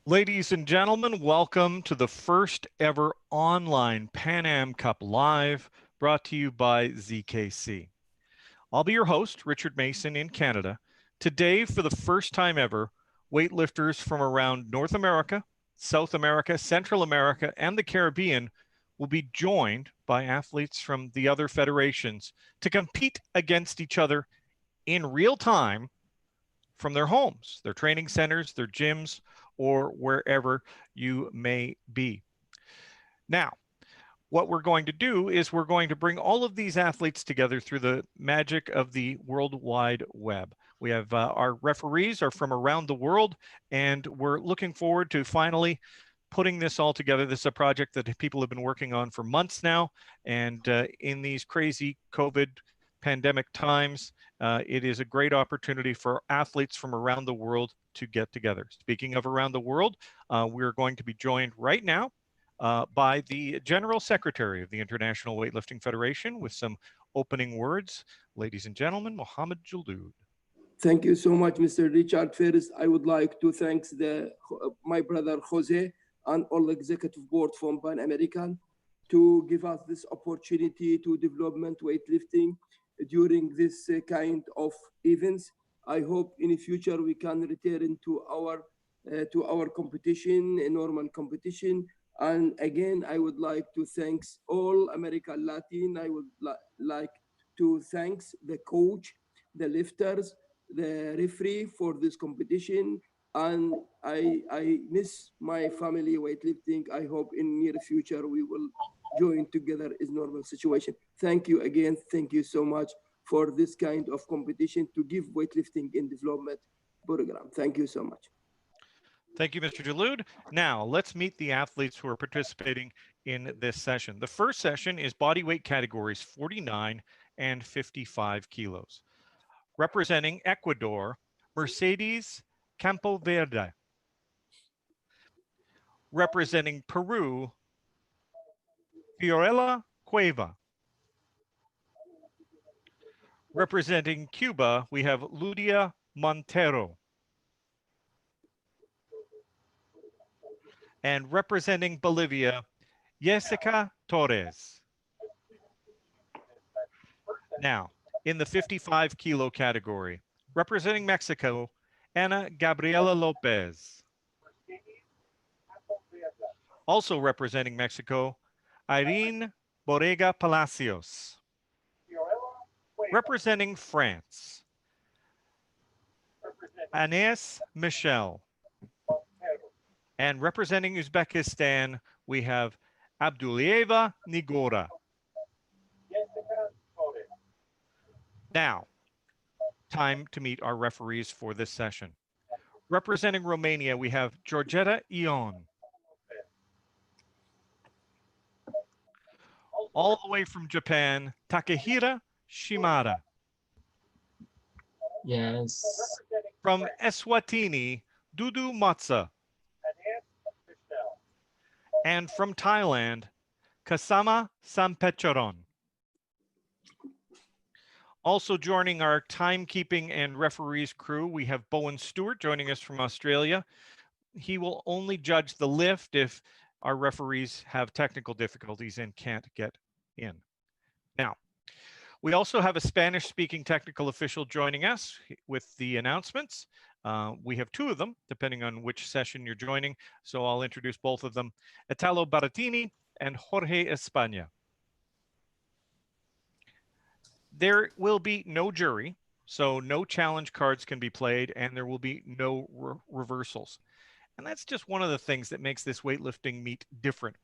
Ladies and gentlemen, welcome to the first ever online Pan Am Cup Live, brought to you by ZKC. I'll be your host, Richard Mason in Canada. Today, for the first time ever, weightlifters from around North America, South America, Central America, and the Caribbean will be joined by athletes from the other federations to compete against each other in real time from their homes, their training centers, their gyms, or wherever you may be. Now, what we're going to do is we're going to bring all of these athletes together through the magic of the World Wide Web. We have our referees are from around the world, and we're looking forward to finally putting this all together. This is a project that people have been working on for months now, and in these crazy COVID pandemic times, it is a great opportunity for athletes from around the world to get together. Speaking of around the world, we're going to be joined right now by the General Secretary of the International Weightlifting Federation with some opening words. Ladies and gentlemen, Mohammed Jaloud. Thank you so much, Mr. Richard. First, I would like to thank my brother Jose and all the executive board from Pan American to give us this opportunity to development weightlifting during this kind of events. I hope in the future we can return to our competition, a normal competition. And again, I would like to thank all American Latin. I would like to thank the coach, the lifters, the referee for this competition. And I miss my family weightlifting. I hope in near future we will join together is normal situation. Thank you again. Thank you so much for this kind of competition to give weightlifting in development program. Thank you so much. Thank you, Mr. Jaloud. Now, let's meet the athletes who are participating in this session. The first session is body weight categories 49 and 55 kilos. Representing Ecuador, Mercedes Campoverde. Representing Peru, Fiorella Cueva. Representing Cuba, we have Ludia Montero. And representing Bolivia, Jessica Torres. Now, in the 55 kilo category, representing Mexico, Ana Gabriela Lopez. Also representing Mexico, Irene Borrega Palacios. Representing France, Agnès Michel. And representing Uzbekistan, we have Abdulieva Nigora. Now, time to meet our referees for this session. Representing Romania, we have Georgeta Ion. All the way from Japan, Takehira Shimada. Yes. From Eswatini, Dudu Matsa. And from Thailand, Kasama Sampecharon. Also joining our timekeeping and referees crew, we have Bowen Stewart joining us from Australia. He will only judge the lift if our referees have technical difficulties and can't get in. Now, we also have a Spanish-speaking technical official joining us with the announcements. We have two of them, depending on which session you're joining. So I'll introduce both of them, Italo Baratini and Jorge España. There will be no jury, so no challenge cards can be played, and there will be no reversals. And that's just one of the things that makes this weightlifting meet different.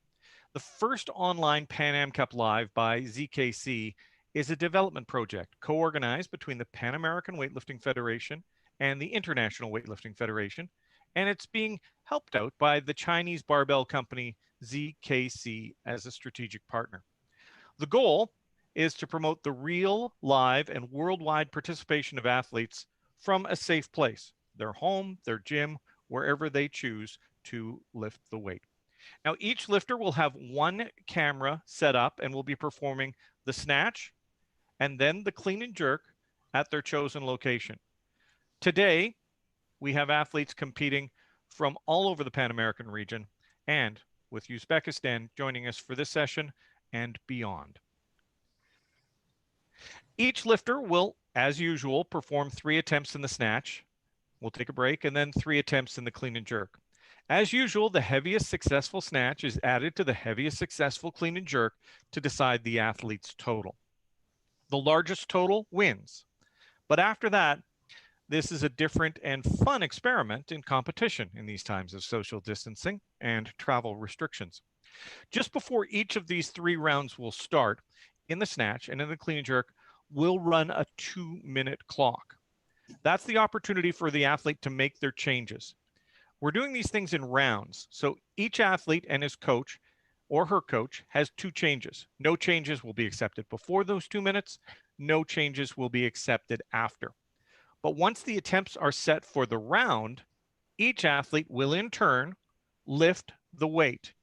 The first online Pan Am Cup Live by ZKC is a development project co-organized between the Pan American Weightlifting Federation and the International Weightlifting Federation, and it's being helped out by the Chinese barbell company ZKC as a strategic partner. The goal is to promote the real, live, and worldwide participation of athletes from a safe place, their home, their gym, wherever they choose to lift the weight. Now, each lifter will have one camera set up and will be performing the snatch and then the clean and jerk at their chosen location. Today, we have athletes competing from all over the Pan American region, and with Uzbekistan joining us for this session and beyond. Each lifter will, as usual, perform 3 attempts in the snatch. We'll take a break, and then 3 attempts in the clean and jerk. As usual, the heaviest successful snatch is added to the heaviest successful clean and jerk to decide the athlete's total. The largest total wins. But after that, this is a different and fun experiment in competition in these times of social distancing and travel restrictions. Just before each of these 3 rounds will start, in the snatch and in the clean and jerk, we'll run a 2-minute clock. That's the opportunity for the athlete to make their changes. We're doing these things in rounds, so each athlete and his coach or her coach has 2 changes. No changes will be accepted before those 2 minutes. No changes will be accepted after. But once the attempts are set for the round, each athlete will in turn lift the weight,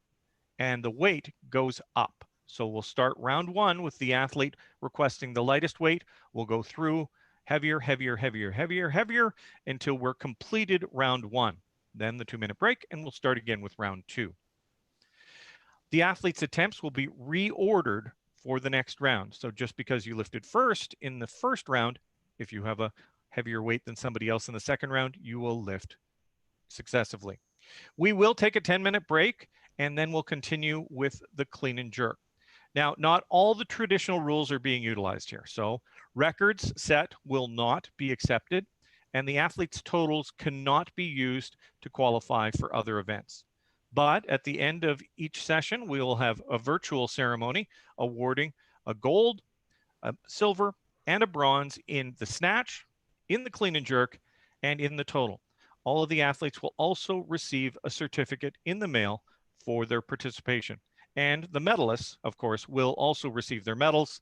and the weight goes up. So we'll start round 1 with the athlete requesting the lightest weight. We'll go through heavier, heavier, heavier, heavier, heavier until we're completed round 1. Then the 2-minute break, and we'll start again with round 2. The athlete's attempts will be reordered for the next round. So just because you lifted first in the first round, if you have a heavier weight than somebody else in the second round, you will lift successively. We will take a 10-minute break, and then we'll continue with the clean and jerk. Now, not all the traditional rules are being utilized here. So records set will not be accepted, and the athlete's totals cannot be used to qualify for other events. But at the end of each session, we will have a virtual ceremony awarding a gold, a silver, and a bronze in the snatch, in the clean and jerk, and in the total. All of the athletes will also receive a certificate in the mail for their participation. And the medalists, of course, will also receive their medals.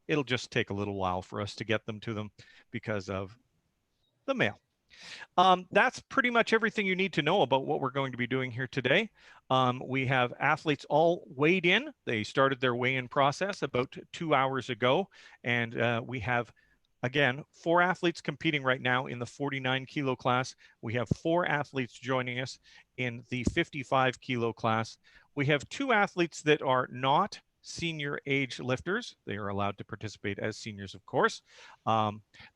It'll just take a little while for us to get them to them because of the mail. That's pretty much everything you need to know about what we're going to be doing here today. We have athletes all weighed in. They started their weigh-in process about 2 hours ago, and we have, again, 4 athletes competing right now in the 49 kilo class. We have 4 athletes joining us in the 55 kilo class. We have 2 athletes that are not senior age lifters. They are allowed to participate as seniors, of course.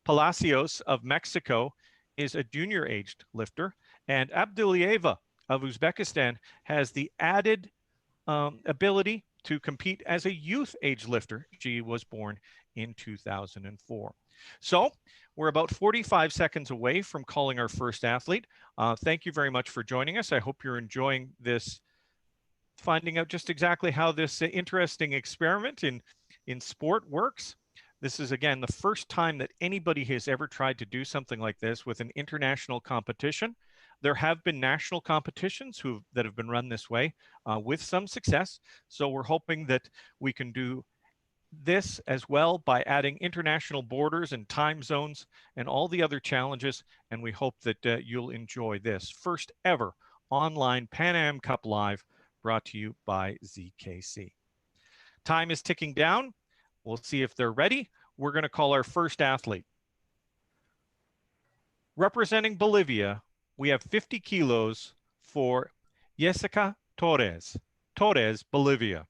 Palacios of Mexico is a junior aged lifter, and Abdulieva of Uzbekistan has the added ability to compete as a youth age lifter. She was born in 2004. So we're about 45 seconds away from calling our first athlete. Thank you very much for joining us. I hope you're enjoying this, finding out just exactly how this interesting experiment in sport works. This is, again, the first time that anybody has ever tried to do something like this with an international competition. There have been national competitions that have been run this way with some success. So we're hoping that we can do this as well by adding international borders and time zones and all the other challenges. And we hope that you'll enjoy this first ever online Pan Am Cup Live brought to you by ZKC. Time is ticking down. We'll see if they're ready. We're going to call our first athlete. Representing Bolivia, we have 50 kilos for Jessica Torres. Torres, Bolivia.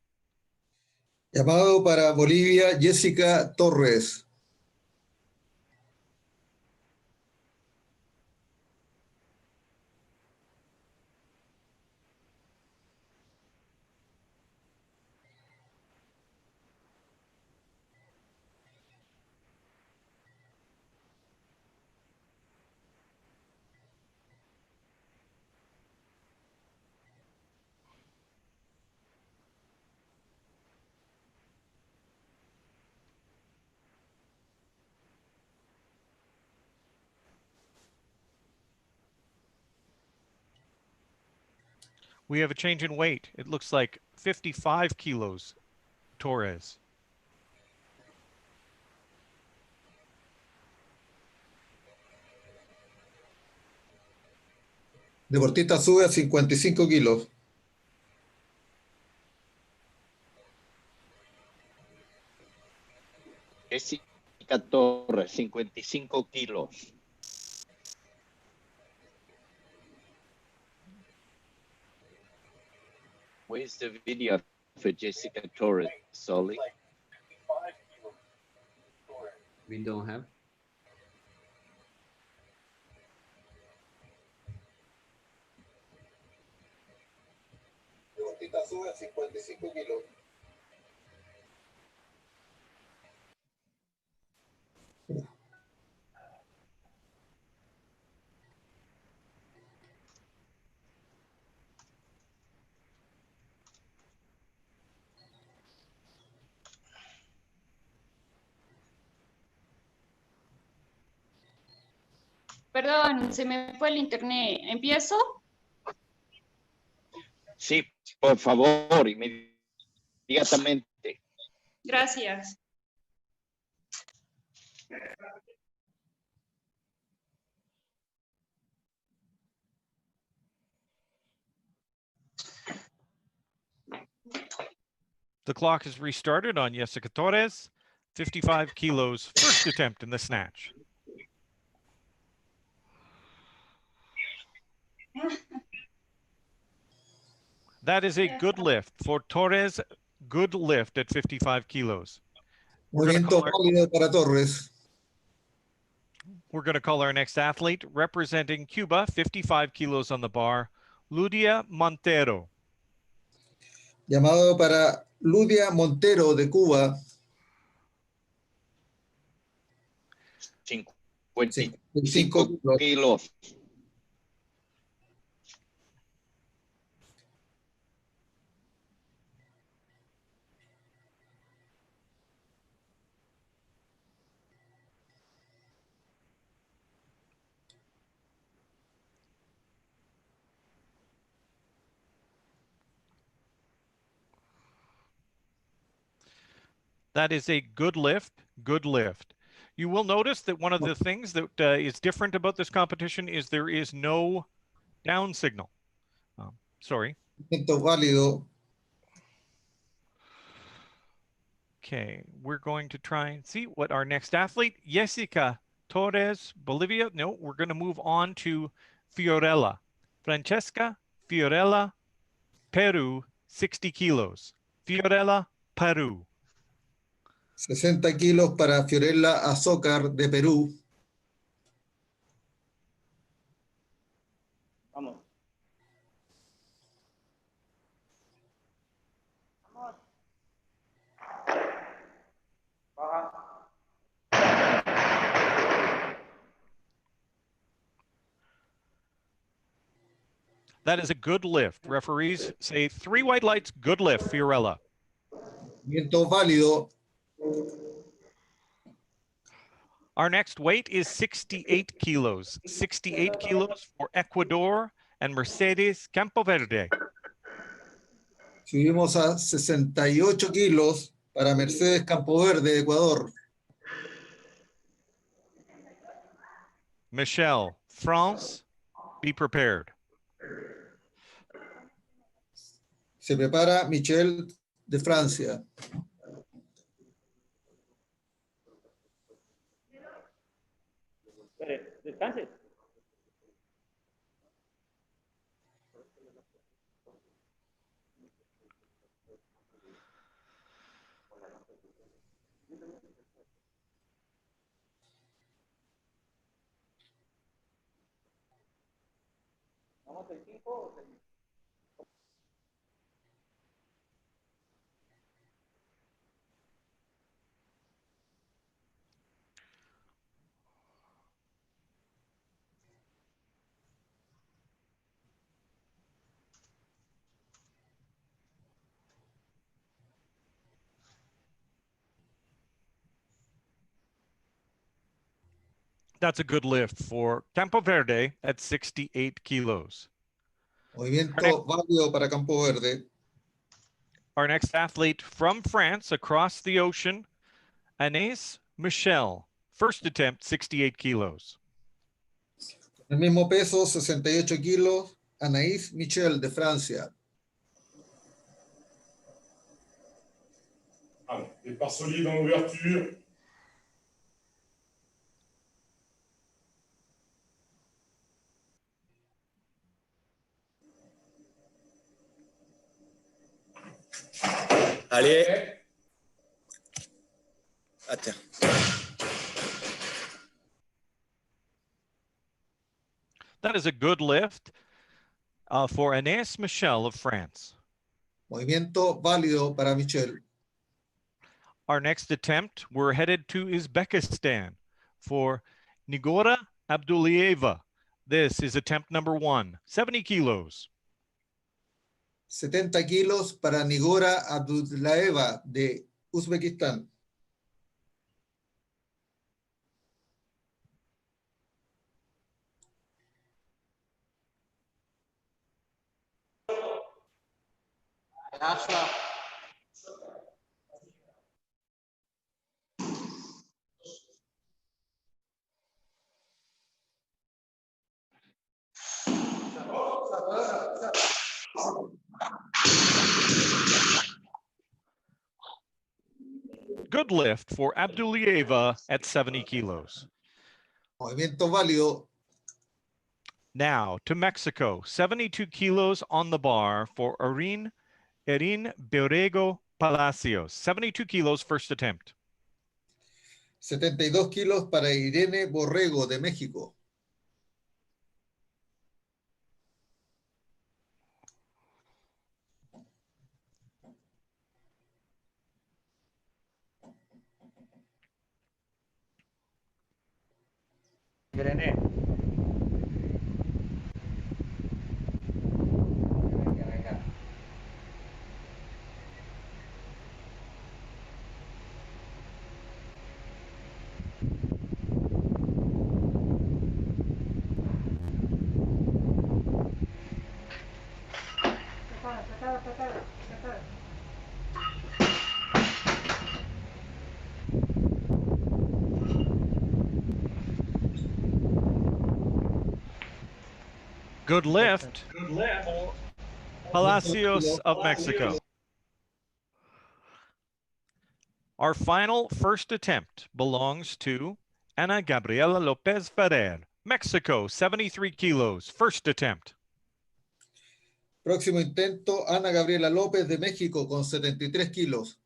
Llamado para Bolivia, Jessica Torres. We have a change in weight. It looks like 55 kilos, Torres. Deportista sube a 55 kilos. Jessica Torres, 55 kilos. Where's the video for Jessica Torres, Solly? We don't have. Deportista sube a 55 kilos. Perdón, se me fue el internet. ¿Empiezo? Sí, por favor, inmediatamente. Gracias. The clock is restarted on Jessica Torres, 55 kilos, first attempt in the snatch. That is a good lift for Torres, good lift at 55 kilos. Movimiento válido para Torres. We're going to call our next athlete, representing Cuba, 55 kilos on the bar, Ludia Montero. Llamado para Ludia Montero de Cuba. 55 kilos. That is a good lift, good lift. You will notice that one of the things that is different about this competition is there is no down signal. Sorry. Movimiento válido. Okay, we're going to try and see what our next athlete, Jessica Torres, Bolivia. No, we're going to move on to Fiorella. Francesca Fiorella, Peru, 60 kilos. Fiorella, Peru. 60 kilos para Fiorella Azócar de Perú. Vamos. That is a good lift. Referees say 3 white lights, good lift, Fiorella. Movimiento válido. Our next weight is 68 kilos. 68 kilos for Ecuador and Mercedes Campoverde. Subimos a 68 kilos para Mercedes Campoverde de Ecuador. Michelle, France, be prepared. Se prepara Michelle de Francia. Descanse. That's a good lift for Campoverde at 68 kilos. Movimiento válido para Campoverde. Our next athlete from France, across the ocean, Anais Michel. First attempt, 68 kilos. El mismo peso, 68 kilos, Anaïs Michel de Francia. Allez, départ solide en ouverture. Allez. Attends. That is a good lift for Agnès Michel of France. Movimiento válido para Michelle. Our next attempt, we're headed to Uzbekistan for Nigora Abdulieva. This is attempt number 1, 70 kilos. 70 kilos para Nigora Abdullaeva de Uzbekistán. Good lift for Abdulieva at 70 kilos. Movimiento válido. Now to Mexico, 72 kilos on the bar for Erin Borrego Palacios. 72 kilos, first attempt. 72 kilos para Irene Borrego de México. Irene. Venga. Good lift. Palacios of Mexico. Our final first attempt belongs to Ana Gabriela Lopez Ferrer, Mexico, 73 kilos, first attempt. Próximo intento, Ana Gabriela López de México con 73 kilos.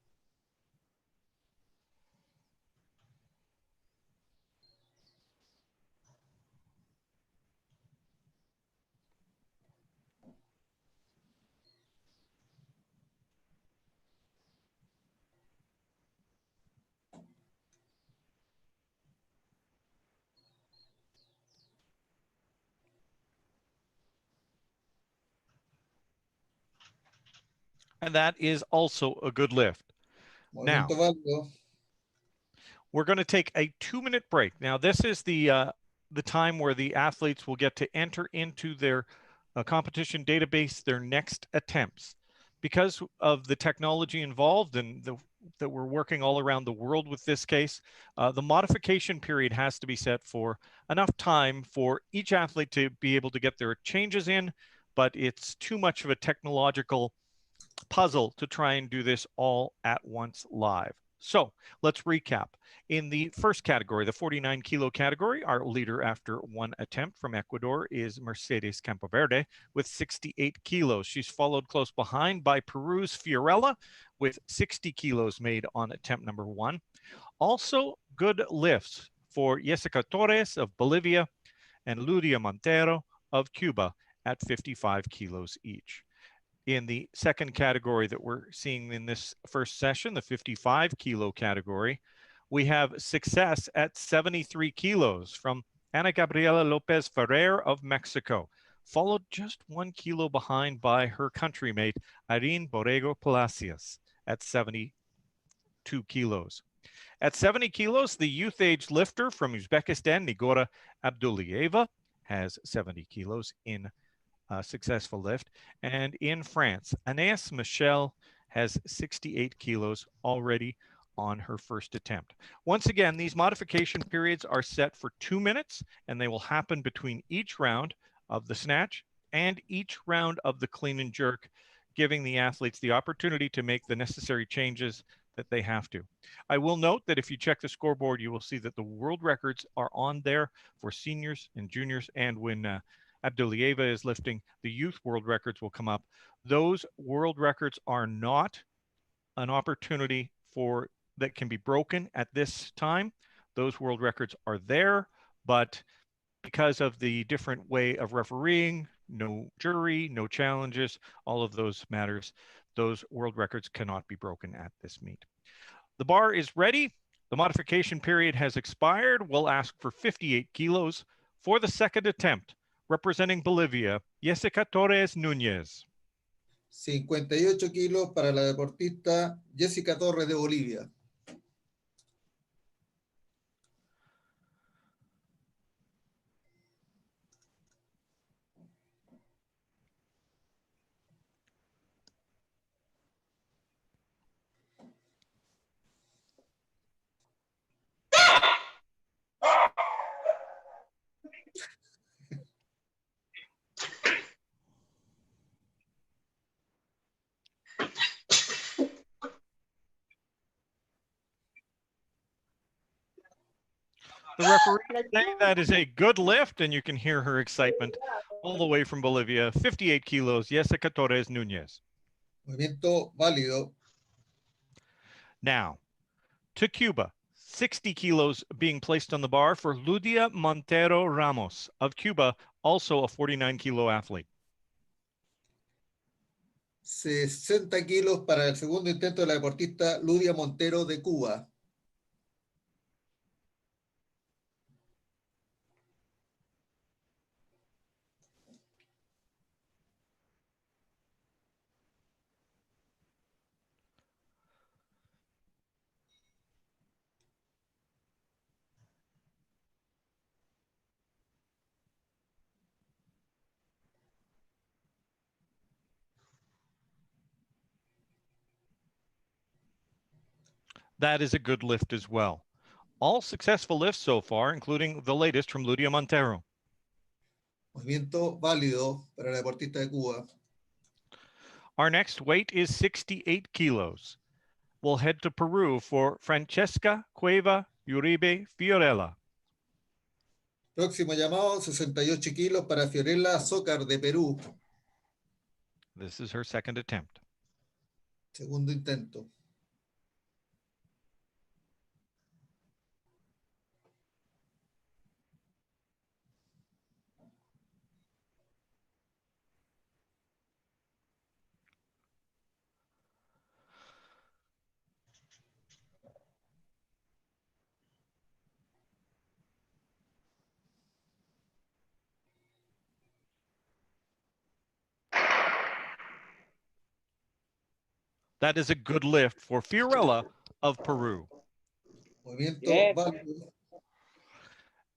And that is also a good lift. Now, Movimiento válido. we're going to take a 2-minute break. Now, this is the time where the athletes will get to enter into their competition database their next attempts. Because of the technology involved and that we're working all around the world with this case, the modification period has to be set for enough time for each athlete to be able to get their changes in, but it's too much of a technological puzzle to try and do this all at once live. So let's recap. In the first category, the 49 kilo category, our leader after one attempt from Ecuador is Mercedes Campoverde with 68 kilos. She's followed close behind by Peru's Fiorella with 60 kilos made on attempt number 1. Also good lifts for Jessica Torres of Bolivia and Ludia Montero of Cuba at 55 kilos each. In the second category that we're seeing in this first session, the 55 kilo category, we have success at 73 kilos from Ana Gabriela Lopez Ferrer of Mexico, followed just 1 kilo behind by her countrymate, Irene Borrego Palacios at 72 kilos. At 70 kilos, the youth age lifter from Uzbekistan, Nigora Abdulieva, has 70 kilos in successful lift. And in France, Agnès Michel has 68 kilos already on her first attempt. Once again, these modification periods are set for 2 minutes, and they will happen between each round of the snatch and each round of the clean and jerk, giving the athletes the opportunity to make the necessary changes that they have to. I will note that if you check the scoreboard, you will see that the world records are on there for seniors and juniors, and when Abdulieva is lifting, the youth world records will come up. Those world records are not an opportunity for that can be broken at this time. Those world records are there, but because of the different way of refereeing, no jury, no challenges, all of those matters, those world records cannot be broken at this meet. The bar is ready. The modification period has expired. We'll ask for 58 kilos for the second attempt. Representing Bolivia, Jessica Torres Núñez. 58 kilos para la deportista Jessica Torres de Bolivia. The referee saying that is a good lift, and you can hear her excitement all the way from Bolivia. 58 kilos, Jessica Torres Núñez. Movimiento válido. Now, to Cuba, 60 kilos being placed on the bar for Ludia Montero Ramos of Cuba, also a 49-kilo athlete. 60 kilos para el segundo intento de la deportista Ludia Montero de Cuba. That is a good lift as well. All successful lifts so far, including the latest from Ludia Montero. Movimiento válido para la deportista de Cuba. Our next weight is 68 kilos. We'll head to Peru for Francesca Cueva Uribe Fiorella. Próximo llamado, 68 kilos para Fiorella Zócar de Perú. This is her second attempt. Segundo intento. That is a good lift for Fiorella of Peru. Movimiento válido.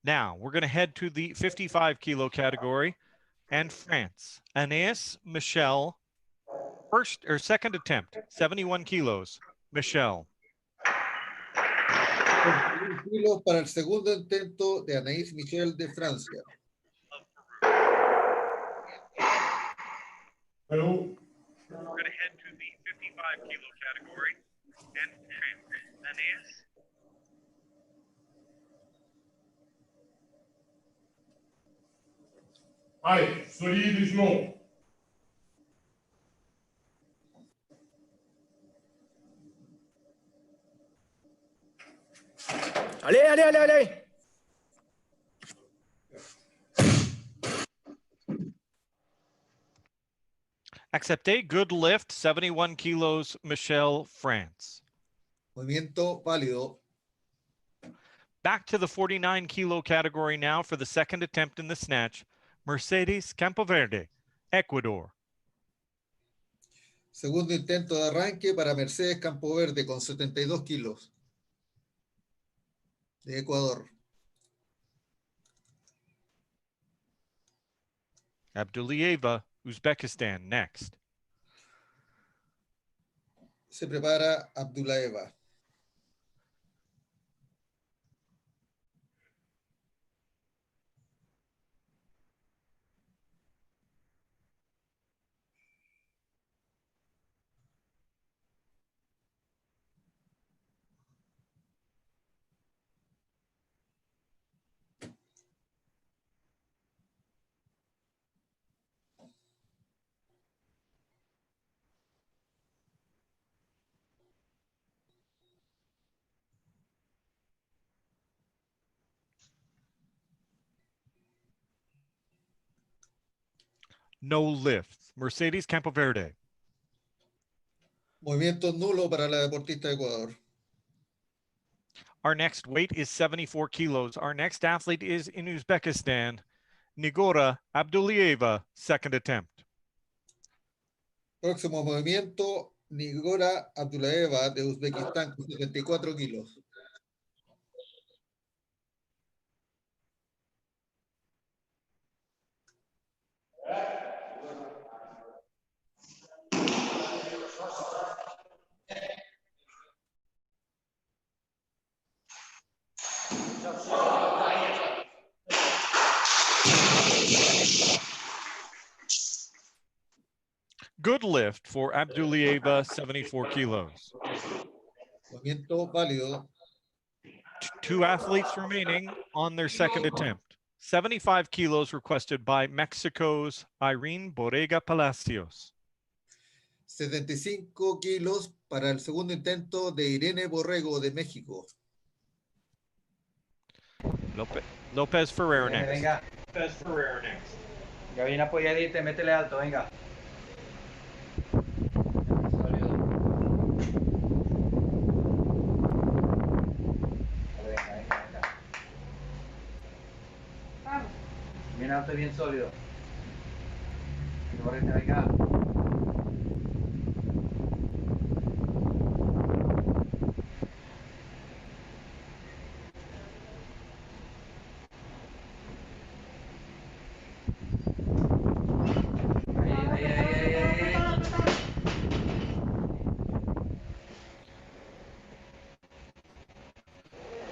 Now, we're going to head to the 55-kilo category and France. Anais Michel, second attempt, 71 kilos. Michel. 61 kilos para el segundo intento de Anaïs Michel de Francia. Hello. We're going to head to the 55-kilo category and Anais. Allez, solide et genou. Allez, allez, allez, allez. Accepté, good lift, 71 kilos, Michel, France. Movimiento válido. Back to the 49-kilo category now for the second attempt in the snatch. Mercedes Campoverde, Ecuador. Segundo intento de arranque para Mercedes Campoverde con 72 kilos. De Ecuador. Abdulieva, Uzbekistan, next. Se prepara Abdullaeva. No lift. Mercedes Campoverde. Movimiento nulo para la deportista de Ecuador. Our next weight is 74 kilos. Our next athlete is in Uzbekistan, Nigora Abdulieva, second attempt. Próximo movimiento, Nigora Abdullaeva de Uzbekistán con 74 kilos. Good lift for Abdulieva, 74 kilos. Movimiento válido. Two athletes remaining on their second attempt. 75 kilos requested by Mexico's Irene Borrega Palacios. 75 kilos para el segundo intento de Irene Borrego de México. Lopez Ferrer next. Venga. Lopez Ferrer next. Ya viene apoyadita, métele alto, venga. Sólido. Venga. Vamos. Bien alto y bien sólido. Venga. Ahí.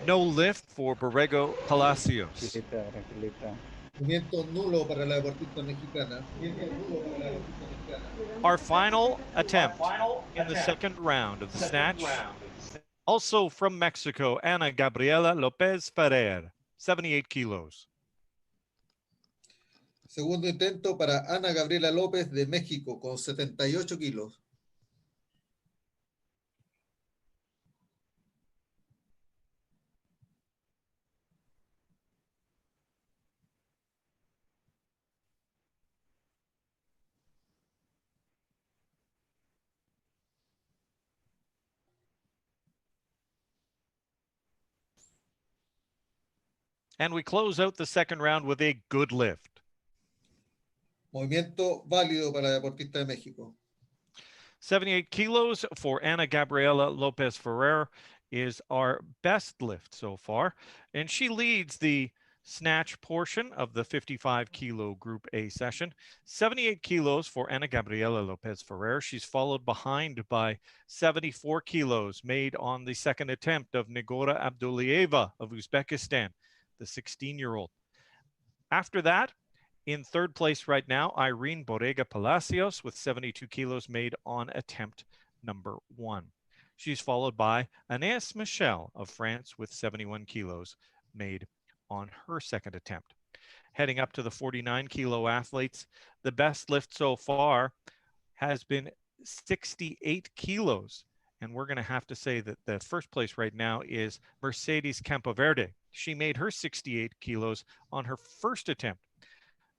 No lift for Borrego Palacios. Tranquilita. Movimiento nulo para la deportista mexicana. Our final attempt in the second round of the snatch. Also from Mexico, Ana Gabriela Lopez Ferrer, 78 kilos. Segundo intento para Ana Gabriela López de México con 78 kilos. And we close out the second round with a good lift. Movimiento válido para la deportista de México. 78 kilos for Ana Gabriela Lopez Ferrer is our best lift so far. And she leads the snatch portion of the 55 kilo Group A session. 78 kilos for Ana Gabriela Lopez Ferrer. She's followed behind by 74 kilos made on the second attempt of Nigora Abdulieva of Uzbekistan, the 16-year-old. After that, in third place right now, Irene Borrega Palacios with 72 kilos made on attempt number 1. She's followed by Agnès Michel of France with 71 kilos made on her second attempt. Heading up to the 49 kilo athletes, the best lift so far has been 68 kilos. And we're going to have to say that the first place right now is Mercedes Campoverde. She made her 68 kilos on her first attempt.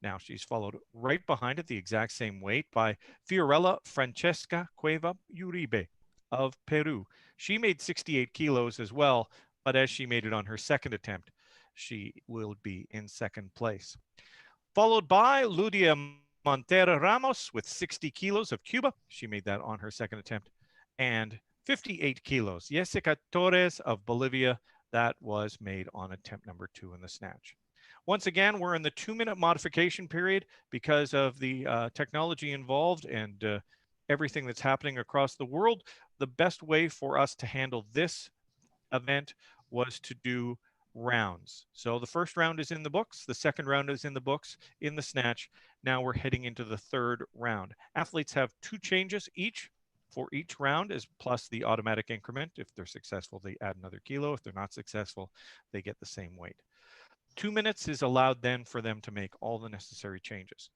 Now she's followed right behind at the exact same weight by Fiorella Francesca Cueva Uribe of Peru. She made 68 kilos as well, but as she made it on her second attempt, she will be in second place. Followed by Ludia Montero Ramos with 60 kilos of Cuba. She made that on her second attempt. And 58 kilos, Jessica Torres of Bolivia. That was made on attempt number 2 in the snatch. Once again, we're in the 2-minute modification period because of the technology involved and everything that's happening across the world. The best way for us to handle this event was to do rounds. So the first round is in the books. The second round is in the books in the snatch. Now we're heading into the third round. Athletes have 2 changes each for each round, is plus the automatic increment. If they're successful, they add another kilo. If they're not successful, they get the same weight. 2 minutes is allowed then for them to make all the necessary changes.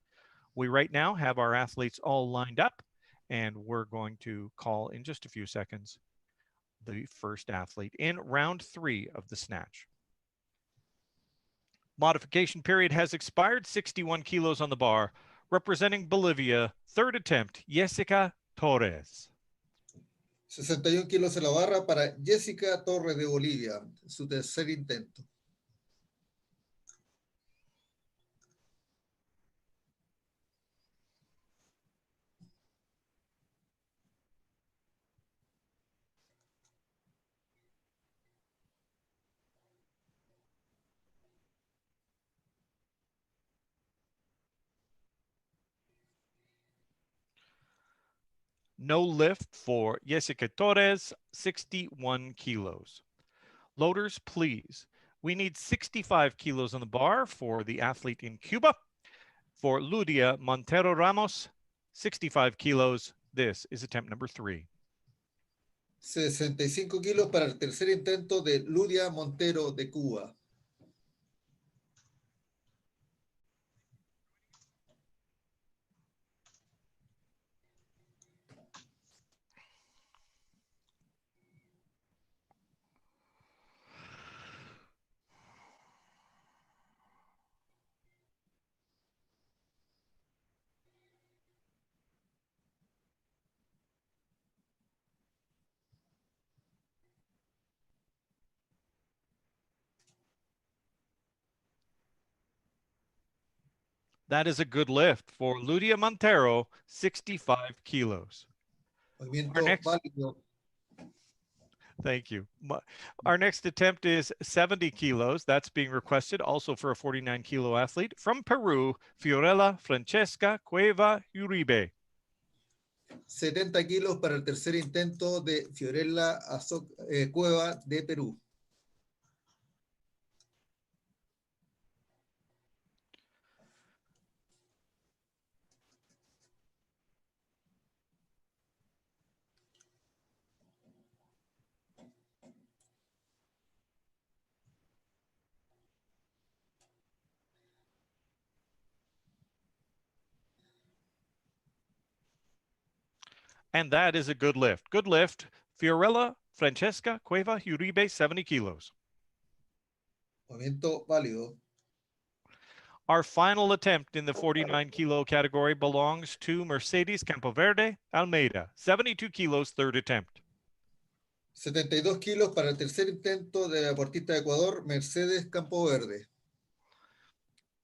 We right now have our athletes all lined up, and we're going to call in just a few seconds the first athlete in round 3 of the snatch. Modification period has expired. 61 kilos on the bar. Representing Bolivia, third attempt, Jessica Torres. 61 kilos en la barra para Jessica Torres de Bolivia, su tercer intento. No lift for Jessica Torres, 61 kilos. Loaders, please. We need 65 kilos on the bar for the athlete in Cuba. For Ludia Montero Ramos, 65 kilos. This is attempt number 3. 65 kilos para el tercer intento de Ludia Montero de Cuba. That is a good lift for Ludia Montero, 65 kilos. Movimiento next- válido. Thank you. Our next attempt is 70 kilos. That's being requested also for a 49 kilo athlete from Peru, Fiorella Francesca Cueva Uribe. 70 kilos para el tercer intento de Fiorella Cueva de Perú. And that is a good lift. Good lift. Fiorella Francesca Cueva Uribe, 70 kilos. Movimiento válido. Our final attempt in the 49 kilo category belongs to Mercedes Campoverde Almeida, 72 kilos, third attempt. 72 kilos para el tercer intento de la deportista de Ecuador, Mercedes Campoverde.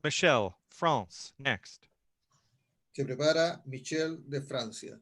Michelle, France, next. Se prepara Michelle de Francia.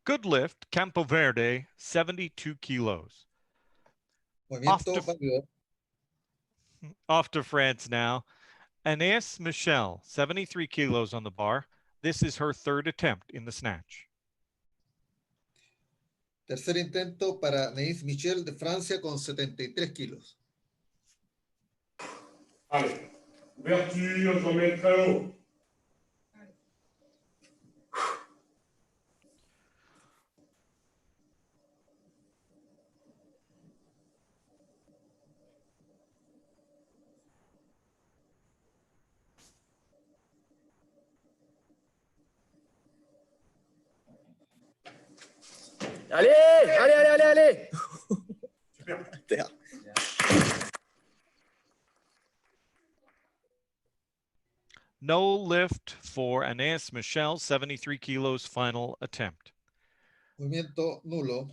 Good lift, Campoverde, 72 kilos. Movimiento válido. Off to France now. Anais Michel, 73 kilos on the bar. This is her third attempt in the snatch. Tercer intento para Neis Michel de Francia con 73 kilos. Allez, ouverture, j'emmène très haut. Allez, allez, allez, allez, allez. Super. No lift for Anais Michel, 73 kilos, final attempt. Movimiento nulo.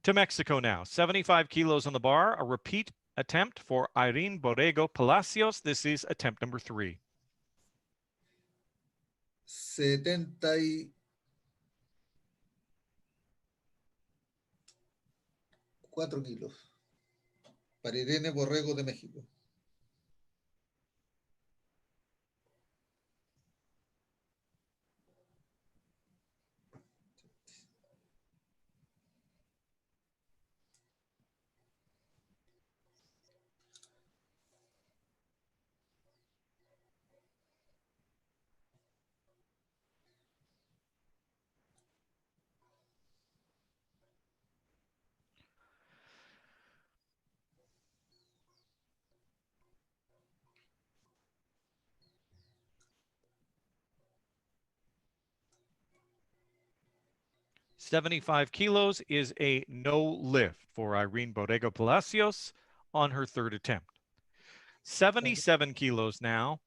To Mexico now, 75 kilos on the bar, a repeat attempt for Irene Borrego Palacios. This is attempt number 3. 74 kilos para Irene Borrego de México. 75 kilos is a no lift for Irene Bodego Palacios on her third attempt. 77 kilos now,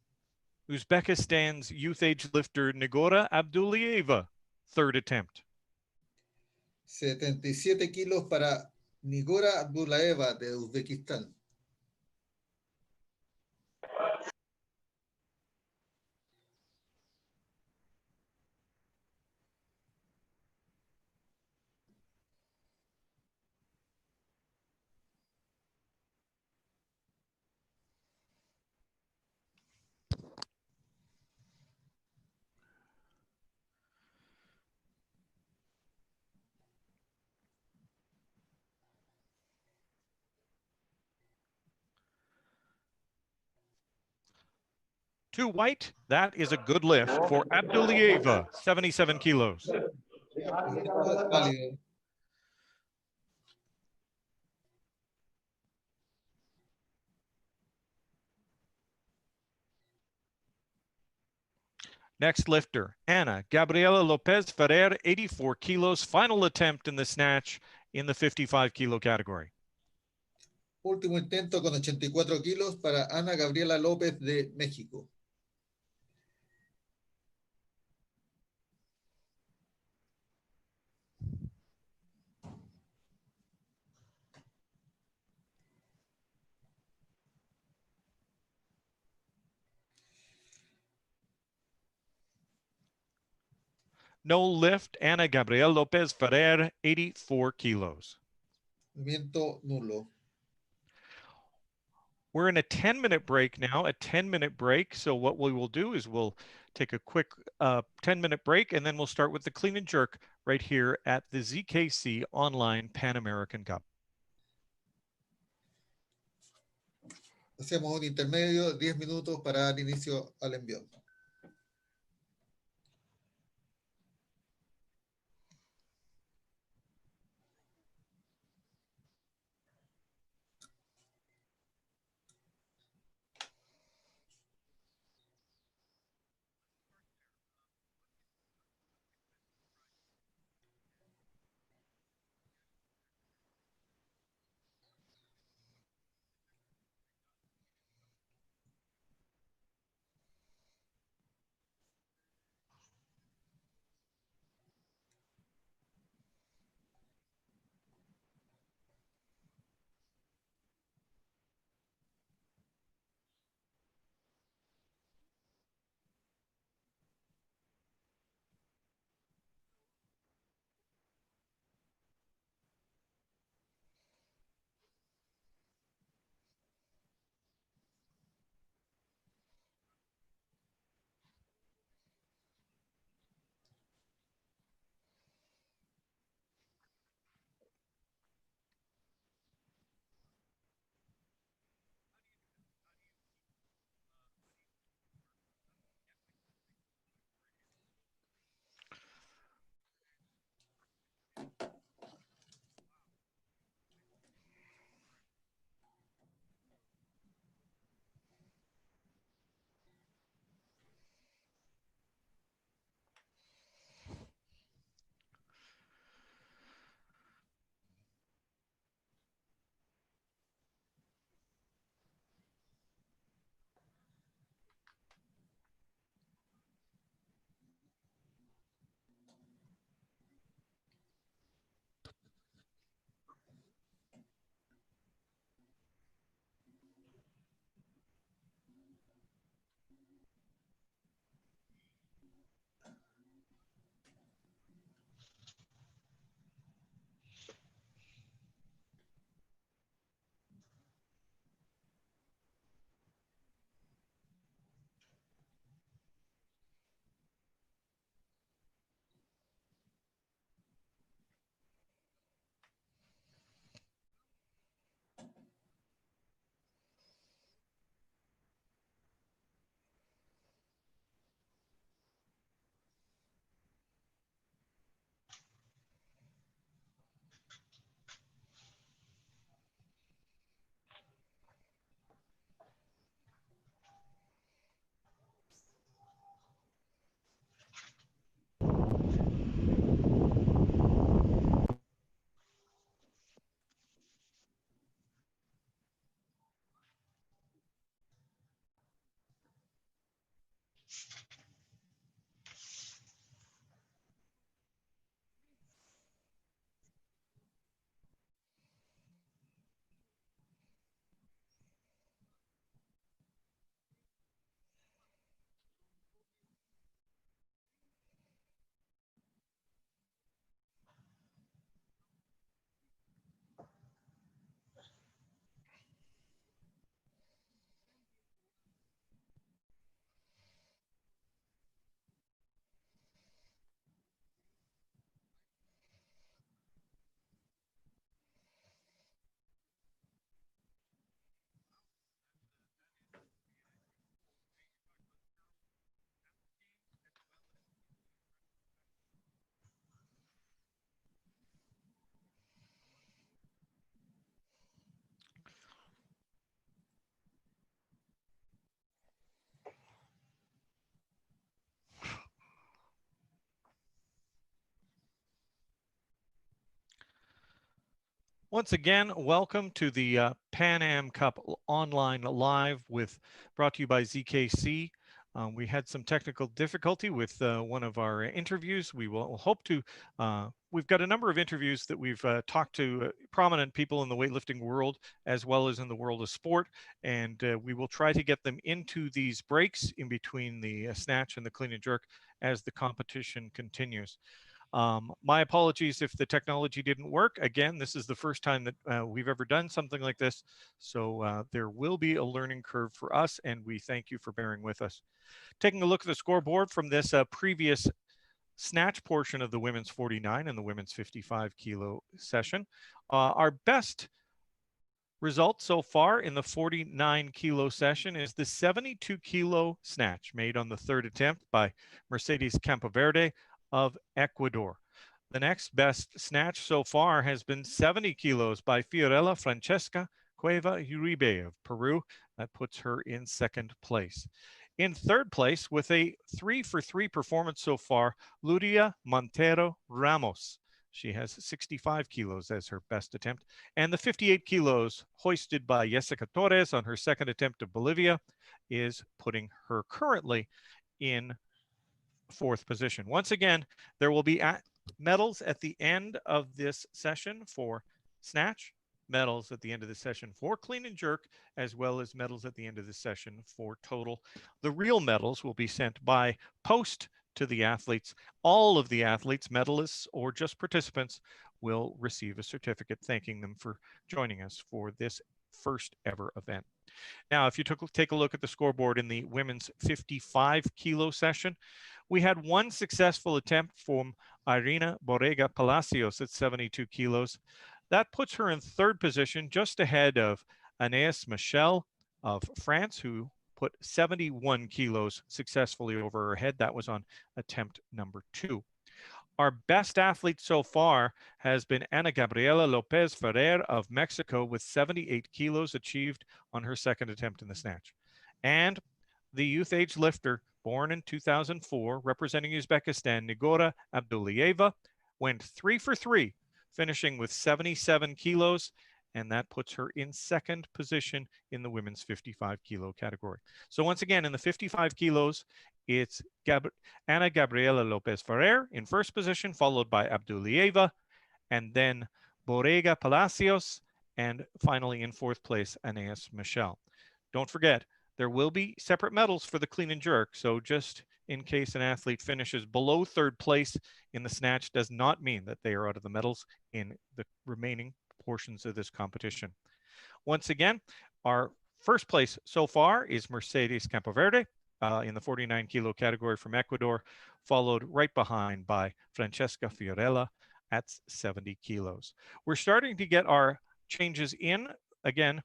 Uzbekistan's youth age lifter Nigora Abdulieva, third attempt. 77 kilos para Nigora Abdullaeva de Uzbekistán. Two white, that is a good lift for Abdulieva, 77 kilos. Válido. Next lifter, Ana Gabriela Lopez Ferrer, 84 kilos, final attempt in the snatch in the 55 kilo category. Último intento con 84 kilos para Ana Gabriela López de México. No lift, Ana Gabriela Lopez Ferrer, 84 kilos. Movimiento nulo. We're in a 10-minute break now, a 10-minute break. So what we will do is we'll take a quick 10-minute break, and then we'll start with the clean and jerk right here at the ZKC Online Pan American Cup. Hacemos un intermedio, 10 minutos para dar inicio al envión. Once again, welcome to the Pan Am Cup Online Live brought to you by ZKC. We had some technical difficulty with one of our interviews. We will hope to, we've got a number of interviews that we've talked to prominent people in the weightlifting world as well as in the world of sport. And we will try to get them into these breaks in between the snatch and the clean and jerk as the competition continues. My apologies if the technology didn't work. Again, this is the first time that we've ever done something like this. So there will be a learning curve for us, and we thank you for bearing with us. Taking a look at the scoreboard from this previous snatch portion of the women's 49 and the women's 55 kilo session. Our best result so far in the 49 kilo session is the 72 kilo snatch made on the third attempt by Mercedes Campoverde of Ecuador. The next best snatch so far has been 70 kilos by Fiorella Francesca Cueva Uribe of Peru. That puts her in second place. In third place, with a 3-for-3 performance so far, Luria Montero Ramos. She has 65 kilos as her best attempt. And the 58 kilos hoisted by Jessica Torres on her second attempt of Bolivia is putting her currently in fourth position. Once again, there will be medals at the end of this session for snatch, medals at the end of the session for clean and jerk, as well as medals at the end of the session for total. The real medals will be sent by post to the athletes. All of the athletes, medalists, or just participants will receive a certificate thanking them for joining us for this first ever event. Now, if you take a look at the scoreboard in the women's 55 kilo session, we had one successful attempt from Irina Borrega Palacios at 72 kilos. That puts her in third position, just ahead of Anaïs Michel of France, who put 71 kilos successfully over her head. That was on attempt number 2. Our best athlete so far has been Ana Gabriela Lopez Ferrer of Mexico with 78 kilos achieved on her second attempt in the snatch. And the youth age lifter, born in 2004, representing Uzbekistan, Nigora Abdullaeva, went 3-for-3, finishing with 77 kilos, and that puts her in second position in the women's 55 kilo category. So once again, in the 55 kilos, it's Ana Gabriela Lopez Ferrer in first position, followed by Abdullaeva, and then Borrega Palacios, and finally in fourth place, Anaïs Michel. Don't forget, there will be separate medals for the clean and jerk. So just in case an athlete finishes below third place in the snatch does not mean that they are out of the medals in the remaining portions of this competition. Once again, our first place so far is Mercedes Campoverde in the 49 kilo category from Ecuador, followed right behind by Francesca Fiorella at 70 kilos. We're starting to get our changes in. Again,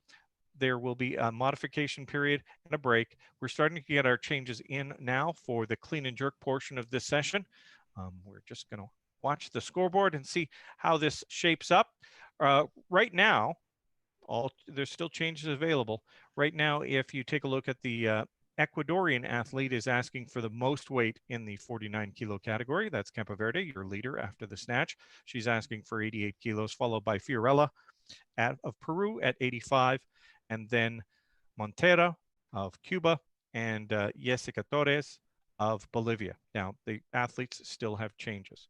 there will be a modification period and a break. We're starting to get our changes in now for the clean and jerk portion of this session. We're just going to watch the scoreboard and see how this shapes up. Right now, there's still changes available. Right now, if you take a look at the Ecuadorian athlete is asking for the most weight in the 49 kilo category. That's Campoverde, your leader after the snatch. She's asking for 88 kilos, followed by Fiorella of Peru at 85, and then Montero of Cuba and Jessica Torres of Bolivia. Now, the athletes still have changes.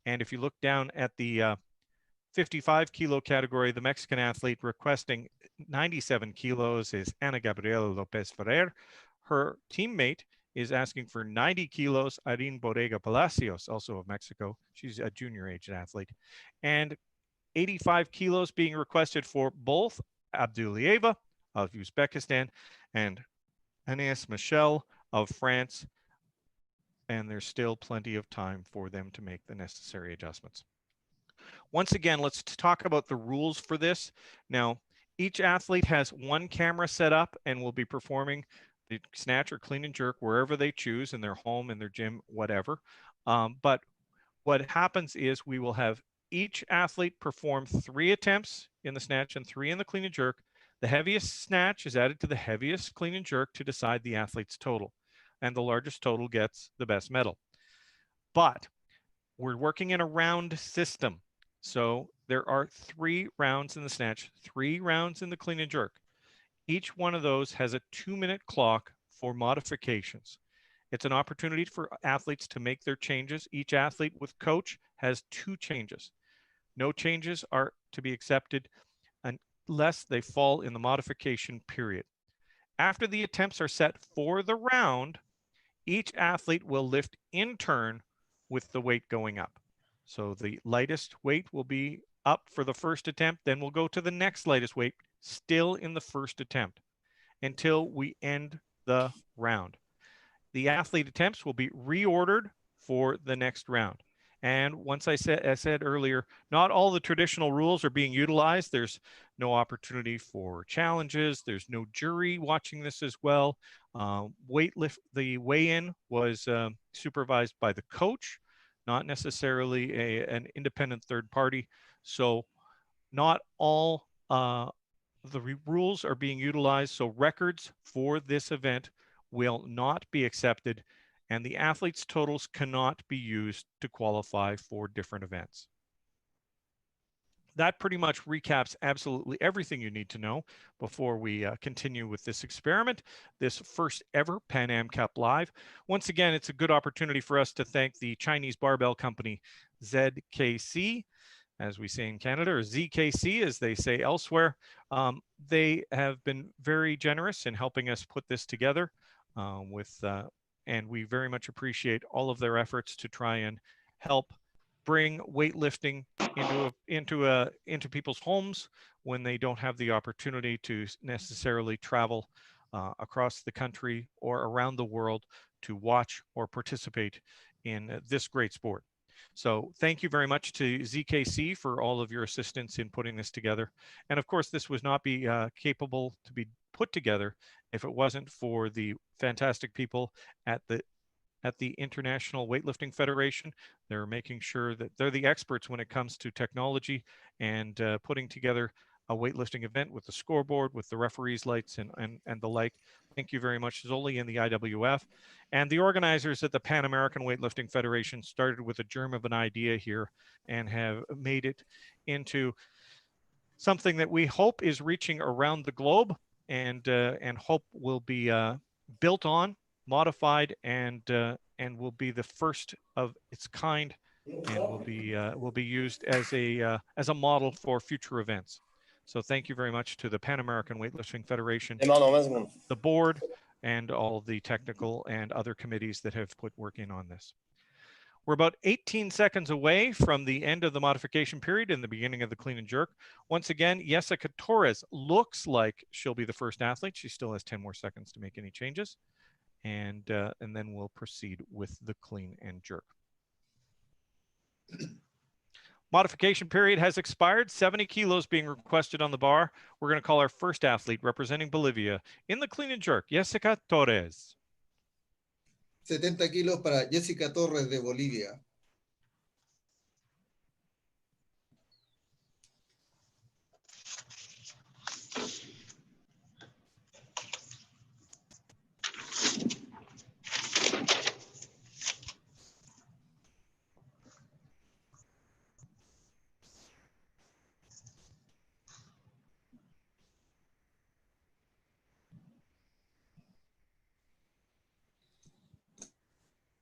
And if you look down at the 55 kilo category, the Mexican athlete requesting 97 kilos is Ana Gabriela Lopez Ferrer. Her teammate is asking for 90 kilos, Irene Bodega Palacios, also of Mexico. She's a junior age athlete. And 85 kilos being requested for both Abdulieva of Uzbekistan and Agnès Michel of France. And there's still plenty of time for them to make the necessary adjustments. Once again, let's talk about the rules for this. Now, each athlete has one camera set up and will be performing the snatch or clean and jerk wherever they choose, in their home, in their gym, whatever. But what happens is we will have each athlete perform 3 attempts in the snatch and 3 in the clean and jerk. The heaviest snatch is added to the heaviest clean and jerk to decide the athlete's total. And the largest total gets the best medal. But we're working in a round system. So there are 3 rounds in the snatch, 3 rounds in the clean and jerk. Each one of those has a 2-minute clock for modifications. It's an opportunity for athletes to make their changes. Each athlete with coach has 2 changes. No changes are to be accepted unless they fall in the modification period. After the attempts are set for the round, each athlete will lift in turn with the weight going up. So the lightest weight will be up for the first attempt, then we'll go to the next lightest weight, still in the first attempt, until we end the round. The athlete attempts will be reordered for the next round. And once I said earlier, not all the traditional rules are being utilized. There's no opportunity for challenges. There's no jury watching this as well. The weigh-in was supervised by the coach, not necessarily an independent third party. So not all the rules are being utilized. So records for this event will not be accepted, and the athletes' totals cannot be used to qualify for different events. That pretty much recaps absolutely everything you need to know before we continue with this experiment, this first ever Pan Am Cup Live. Once again, it's a good opportunity for us to thank the Chinese barbell company ZKC, as we say in Canada, or ZKC as they say elsewhere. They have been very generous in helping us put this together and we very much appreciate all of their efforts to try and help bring weightlifting into people's homes when they don't have the opportunity to necessarily travel across the country or around the world to watch or participate in this great sport. So thank you very much to ZKC for all of your assistance in putting this together. And of course, this would not be capable to be put together if it wasn't for the fantastic people at the International Weightlifting Federation. They're making sure that they're the experts when it comes to technology and putting together a weightlifting event with the scoreboard, with the referees' lights and the like. Thank you very much, Zoli and the IWF. And the organizers at the Pan American Weightlifting Federation started with a germ of an idea here and have made it into something that we hope is reaching around the globe and hope will be built on, modified, and will be the first of its kind, and will be used as a model for future events. So thank you very much to the Pan American Weightlifting Federation, the board, and all the technical and other committees that have put work in on this. We're about 18 seconds away from the end of the modification period and the beginning of the clean and jerk. Once again, Jessica Torres looks like she'll be the first athlete. She still has 10 more seconds to make any changes. And then we'll proceed with the clean and jerk. Modification period has expired. 70 kilos being requested on the bar. We're going to call our first athlete representing Bolivia in the clean and jerk, Jessica Torres. 70 kilos para Jessica Torres de Bolivia.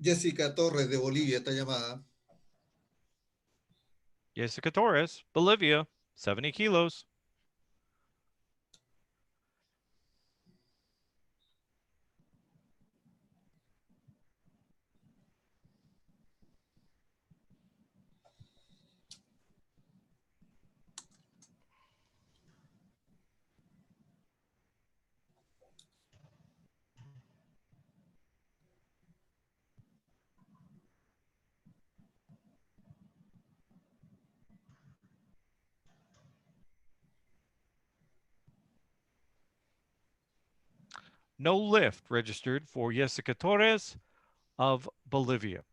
Jessica Torres de Bolivia está llamada. Jessica Torres, Bolivia, 70 kilos. No lift registered for Jessica Torres of Bolivia.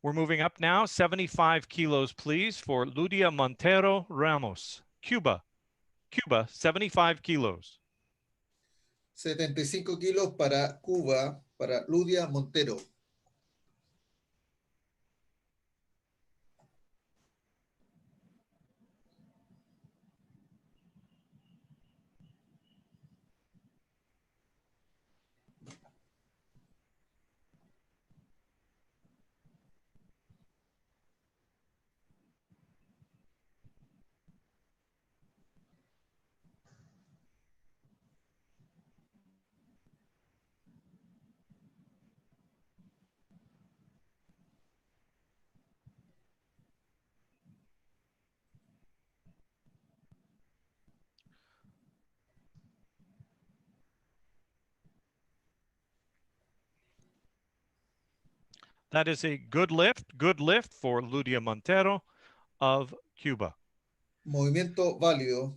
We're moving up now. 75 kilos, please, for Ludia Montero Ramos, Cuba. Cuba, 75 kilos. 75 kilos para Cuba, para Ludia Montero. That is a good lift for Ludia Montero of Cuba. Movimiento válido.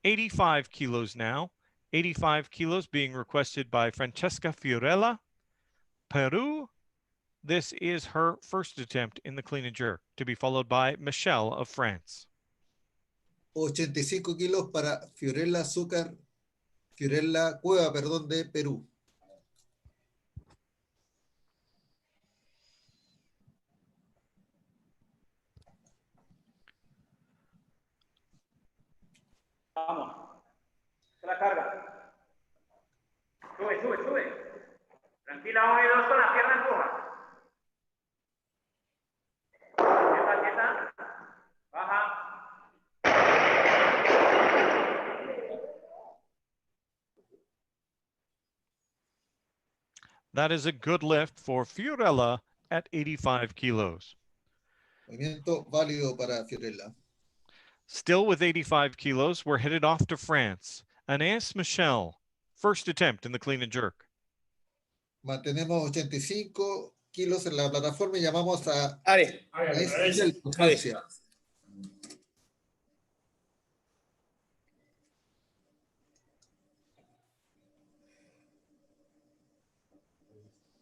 85 kilos now. 85 kilos being requested by Francesca Fiorella, Peru. This is her first attempt in the clean and jerk, to be followed by Michelle of France. 85 kilos para Fiorella Cueva, perdón, de Perú. Vamos. Se la carga. Sube, sube, sube. Tranquila, 1 y 2 con la pierna empuja. Quieta, quieta. Baja. That is a good lift for Fiorella at 85 kilos. Movimiento válido para Fiorella. Still with 85 kilos, we're headed off to France. Anais Michel, first attempt in the clean and jerk. Mantenemos 85 kilos en la plataforma y llamamos a Ale. Francia.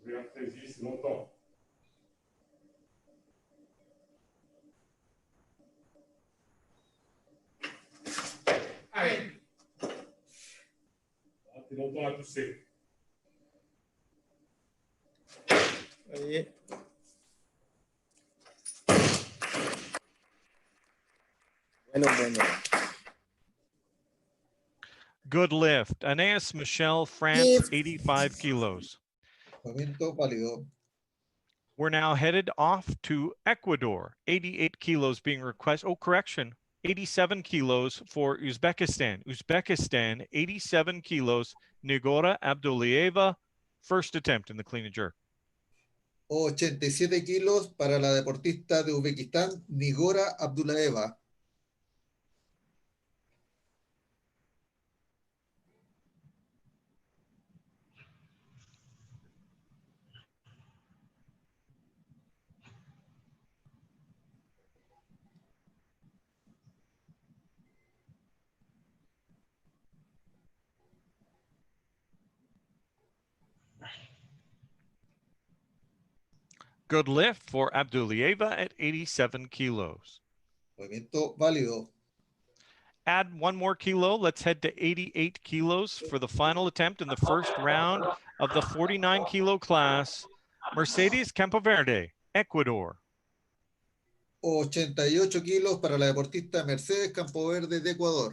W49 longtemps. Allez. T'es longtemps à tousser. Allez. Bueno. Good lift. Anais Michel, France, 85 kilos. Movimiento válido. We're now headed off to Ecuador. 88 kilos being requested. Oh, correction. 87 kilos for Uzbekistan. Uzbekistan, 87 kilos. Nigora Abdullaeva, first attempt in the clean and jerk. 87 kilos para la deportista de Uzbekistán, Nigora Abdullaeva. Good lift for Abdullaeva at 87 kilos. Movimiento válido. Add 1 more kilo. Let's head to 88 kilos for the final attempt in the first round of the 49 kilo class. Mercedes Campoverde, Ecuador. 88 kilos para la deportista Mercedes Campoverde de Ecuador.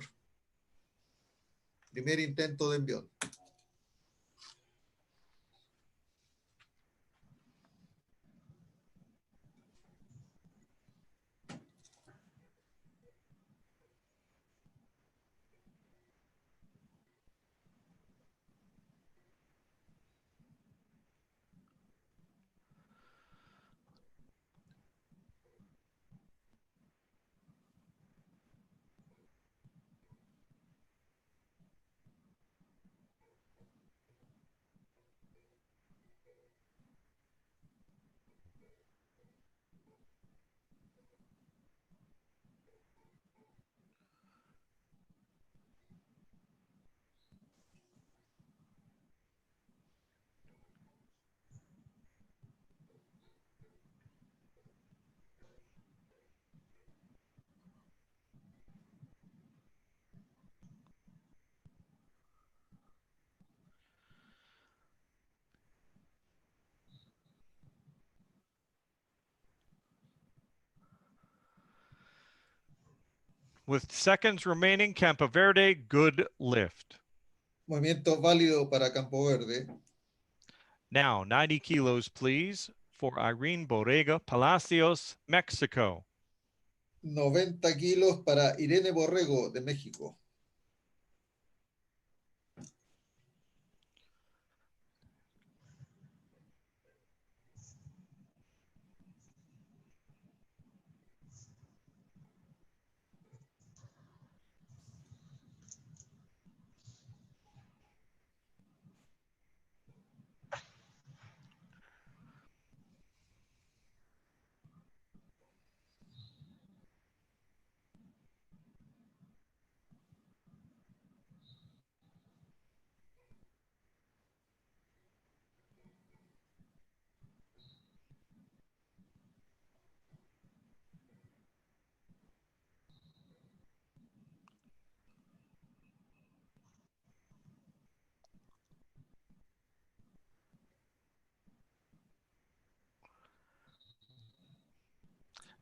Primer intento de envión. With seconds remaining, Campo Verde, good lift. Movimiento válido para Campo Verde. Now, 90 kilos, please, for Irene Borrega Palacios, Mexico. 90 kilos para Irene Borrego de México.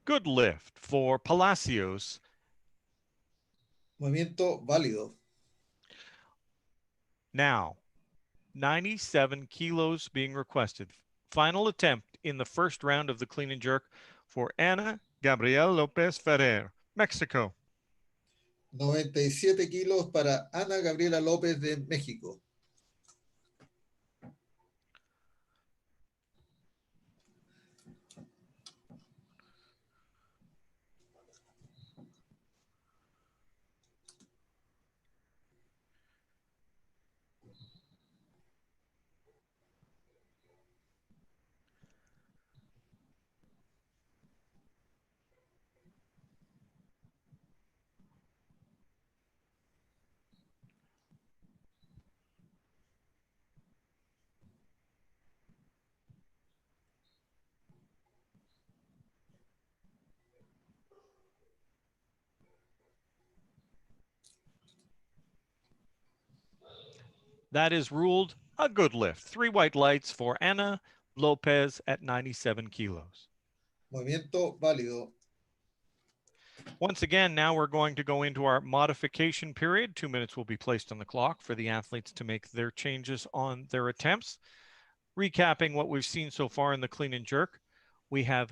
Good lift for Palacios. Movimiento válido. Now, 97 kilos being requested. Final attempt in the first round of the clean and jerk for Ana Gabriel Lopez Ferrer, Mexico. 97 kilos para Ana Gabriela López de México. That is ruled a good lift. 3 white lights for Ana Lopez at 97 kilos. Movimiento válido. Once again, now we're going to go into our modification period. 2 minutes will be placed on the clock for the athletes to make their changes on their attempts. Recapping what we've seen so far in the clean and jerk, we have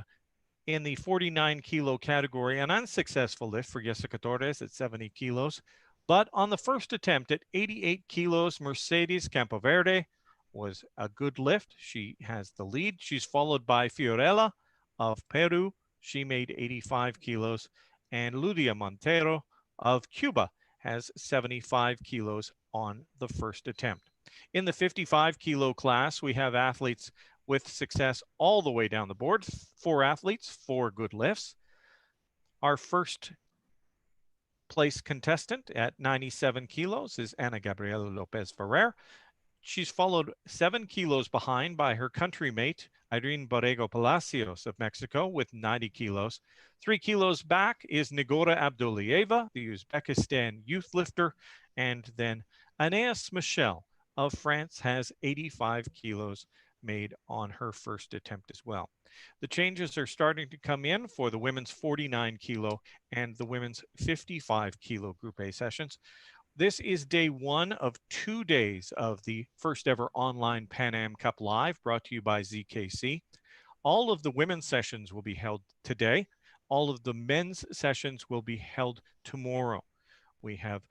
in the 49 kilo category an unsuccessful lift for Jessica Torres at 70 kilos. But on the first attempt at 88 kilos, Mercedes Campoverde was a good lift. She has the lead. She's followed by Fiorella of Peru. She made 85 kilos. And Ludia Montero of Cuba has 75 kilos on the first attempt. In the 55 kilo class, we have athletes with success all the way down the board. 4 athletes, 4 good lifts. Our first place contestant at 97 kilos is Ana Gabriela Lopez Ferrer. She's followed 7 kilos behind by her country mate, Irene Borrego Palacios of Mexico with 90 kilos. 3 kilos back is Nigora Abdullaeva, the Uzbekistan youth lifter. And then Aeneas Michel of France has 85 kilos made on her first attempt as well. The changes are starting to come in for the women's 49 kilo and the women's 55 kilo Group A sessions. This is day 1 of 2 days of the first ever online Pan Am Cup Live brought to you by ZKC. All of the women's sessions will be held today. All of the men's sessions will be held tomorrow. We have,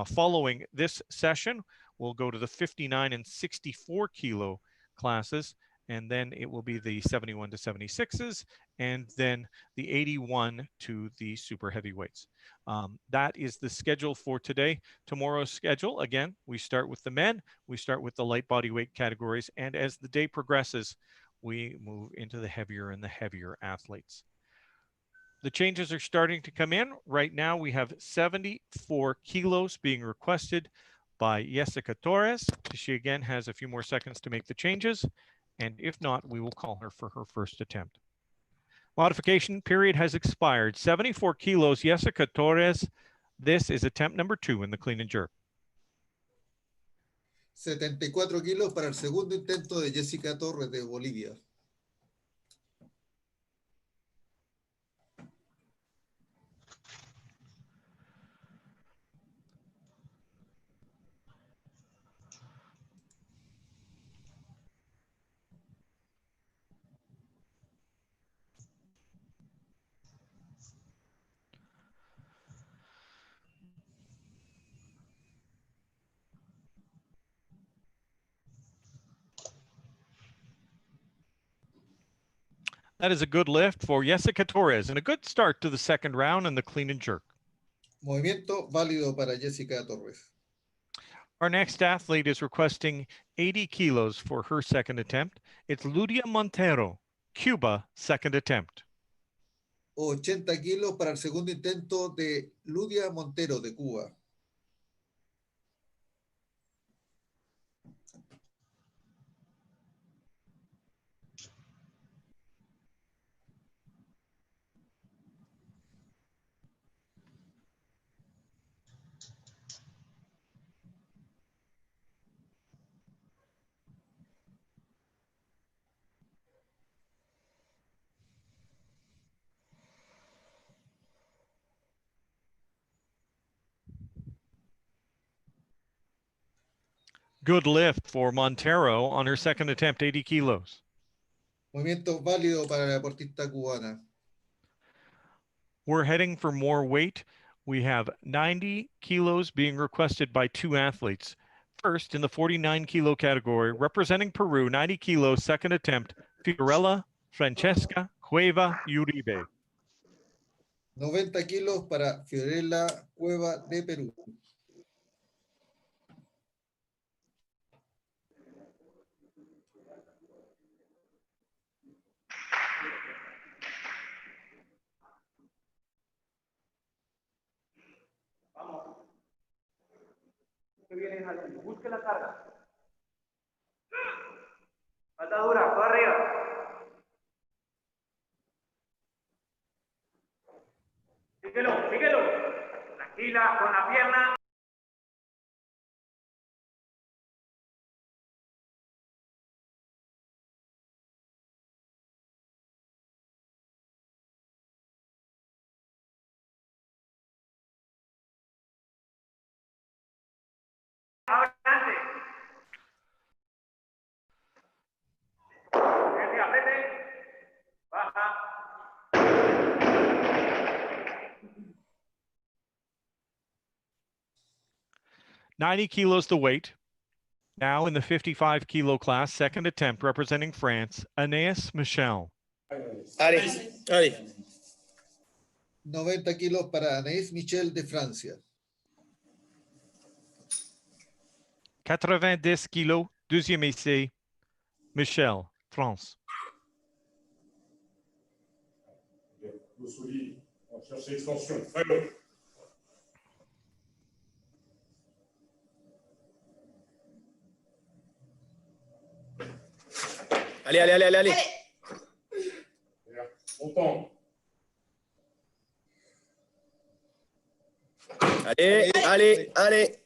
following this session, we'll go to the 59 and 64 kilo classes, and then it will be the 71 to 76s, and then the 81 to the super heavyweights. That is the schedule for today. Tomorrow's schedule, again, we start with the men, we start with the light body weight categories, and as the day progresses, we move into the heavier and the heavier athletes. The changes are starting to come in. Right now, we have 74 kilos being requested by Jessica Torres. She again has a few more seconds to make the changes. And if not, we will call her for her first attempt. Modification period has expired. 74 kilos, Jessica Torres. This is attempt number 2 in the clean and jerk. 74 kilos para el segundo intento de Jessica Torres de Bolivia. That is a good lift for Jessica Torres and a good start to the second round in the clean and jerk. Movimiento válido para Jessica Torres. Our next athlete is requesting 80 kilos for her second attempt. It's Ludia Montero, Cuba, second attempt. 80 kilos para el segundo intento de Ludia Montero de Cuba. Good lift for Montero on her second attempt, 80 kilos. Movimiento válido para la deportista cubana. We're heading for more weight. We have 90 kilos being requested by two athletes. First, in the 49 kilo category, representing Peru, 90 kilos, second attempt, Fiorella Francesca Cueva Uribe. 90 kilos para Fiorella Cueva de Perú. Vamos. Que viene jalando. Busque la carga. Pata dura, todo arriba. Síguelo, síguelo. Tranquila, con la pierna. Adelante. Apriete. Baja. 90 kilos the weight. Now in the 55 kilo class, second attempt, representing France, Anaïs Michel. Allez, allez. 90 kilos para Anaïs Michel de Francia. 90 kilos, deuxième essai, Michel, France. Dos solide. On cherche l'extension. Très bon. Allez, allez, allez, allez, allez. Bien. Bon temps. Allez, allez, allez.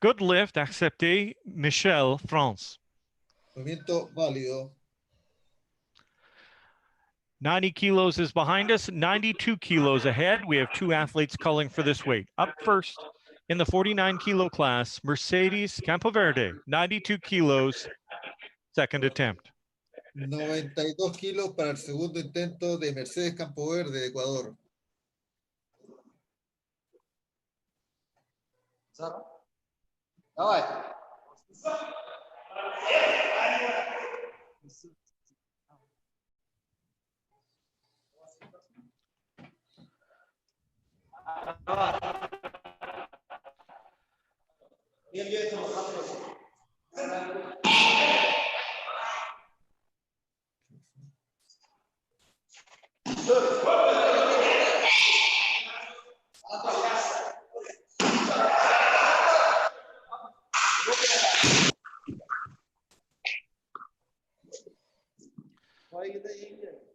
Good lift, accepté, Michel, France. Movimiento válido. 90 kilos is behind us, 92 kilos ahead. We have two athletes calling for this weight. Up first in the 49 kilo class, Mercedes Campoverde, 92 kilos, second attempt. 92 kilos para el segundo intento de Mercedes Campoverde de Ecuador. Давай.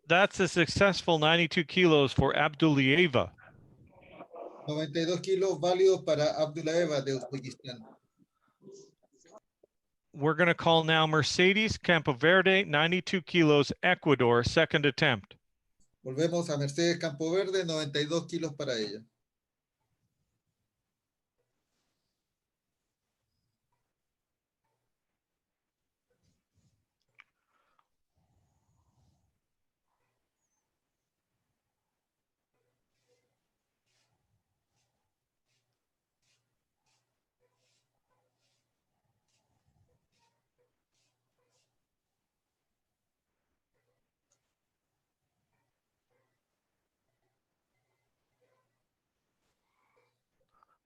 That's a successful 92 kilos for Abdulieva. 92 kilos válidos para Abdullaeva de Uzbekistán. We're going to call now Mercedes Campoverde, 92 kilos, Ecuador, second attempt. Volvemos a Mercedes Campoverde, 92 kilos para ella.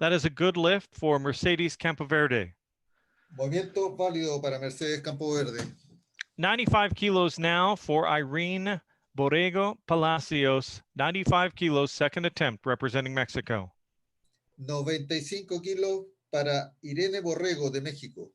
That is a good lift for Mercedes Campoverde. Movimiento válido para Mercedes Campo Verde. 95 kilos now for Irene Borrego Palacios. 95 kilos, second attempt, representing Mexico. 95 kilos para Irene Borrego de México.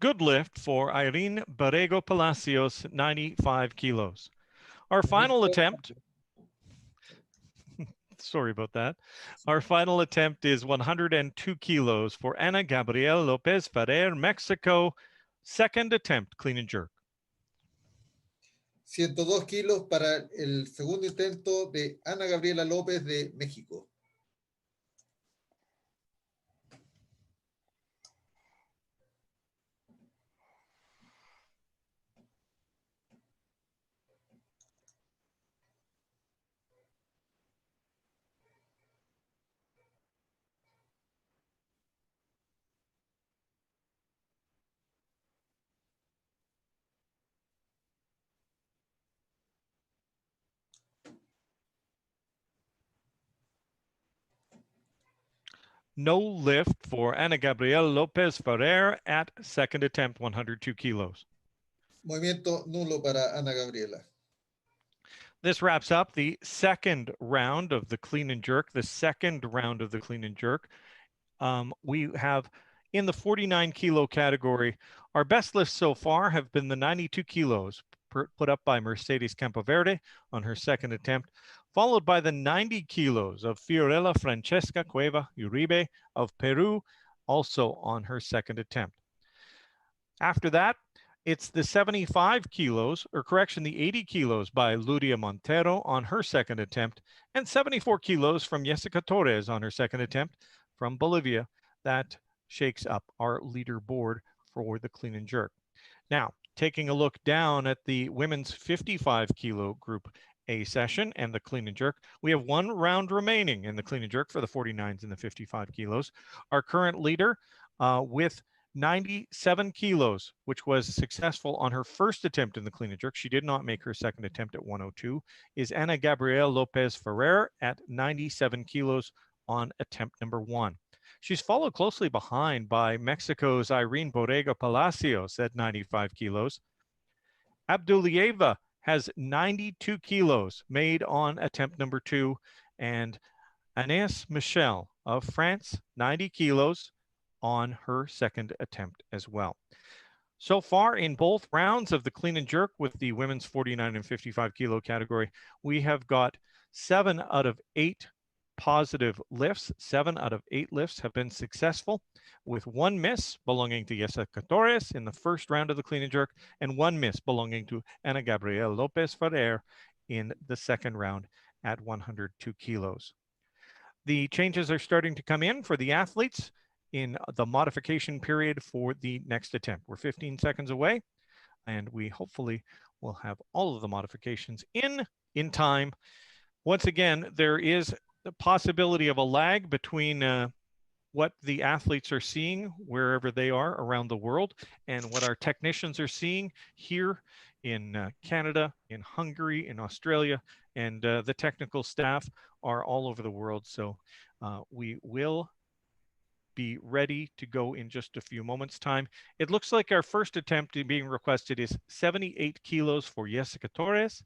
Good lift for Irene Borrego Palacios, 95 kilos. Our final attempt, sorry about that. Our final attempt is 102 kilos for Ana Gabriel Lopez Ferrer, Mexico. Second attempt, clean and jerk. 102 kilos para el segundo intento de Ana Gabriela López de México. No lift for Ana Gabriel Lopez Ferrer at second attempt, 102 kilos. Movimiento nulo para Ana Gabriela. This wraps up the second round of the clean and jerk. We have in the 49 kilo category, our best lifts so far have been the 92 kilos put up by Mercedes Campoverde on her second attempt, followed by the 90 kilos of Fiorella Francesca Cueva Uribe of Peru, also on her second attempt. After that, it's the 75 kilos, or correction, the 80 kilos by Ludia Montero on her second attempt, and 74 kilos from Jessica Torres on her second attempt from Bolivia. That shakes up our leaderboard for the clean and jerk. Now, taking a look down at the women's 55 kilo group A session and the clean and jerk, we have one round remaining in the clean and jerk for the 49s and the 55 kilos. Our current leader with 97 kilos, which was successful on her first attempt in the clean and jerk. She did not make her second attempt at 102, is Ana Gabriel Lopez Ferrer at 97 kilos on attempt number 1. She's followed closely behind by Mexico's Irene Borrego Palacios at 95 kilos. Abdulieva has 92 kilos made on attempt number 2, and Agnès Michel of France, 90 kilos on her second attempt as well. So far in both rounds of the clean and jerk with the women's 49 and 55 kilo category, we have got 7 out of 8 positive lifts. 7 out of 8 lifts have been successful, with 1 miss belonging to Jessica Torres in the first round of the clean and jerk, and 1 miss belonging to Ana Gabriel Lopez Ferrer in the second round at 102 kilos. The changes are starting to come in for the athletes in the modification period for the next attempt. We're 15 seconds away, and we hopefully will have all of the modifications in time. Once again, there is the possibility of a lag between what the athletes are seeing wherever they are around the world and what our technicians are seeing here in Canada, in Hungary, in Australia, and the technical staff are all over the world. So we will be ready to go in just a few moments' time. It looks like our first attempt being requested is 78 kilos for Jessica Torres.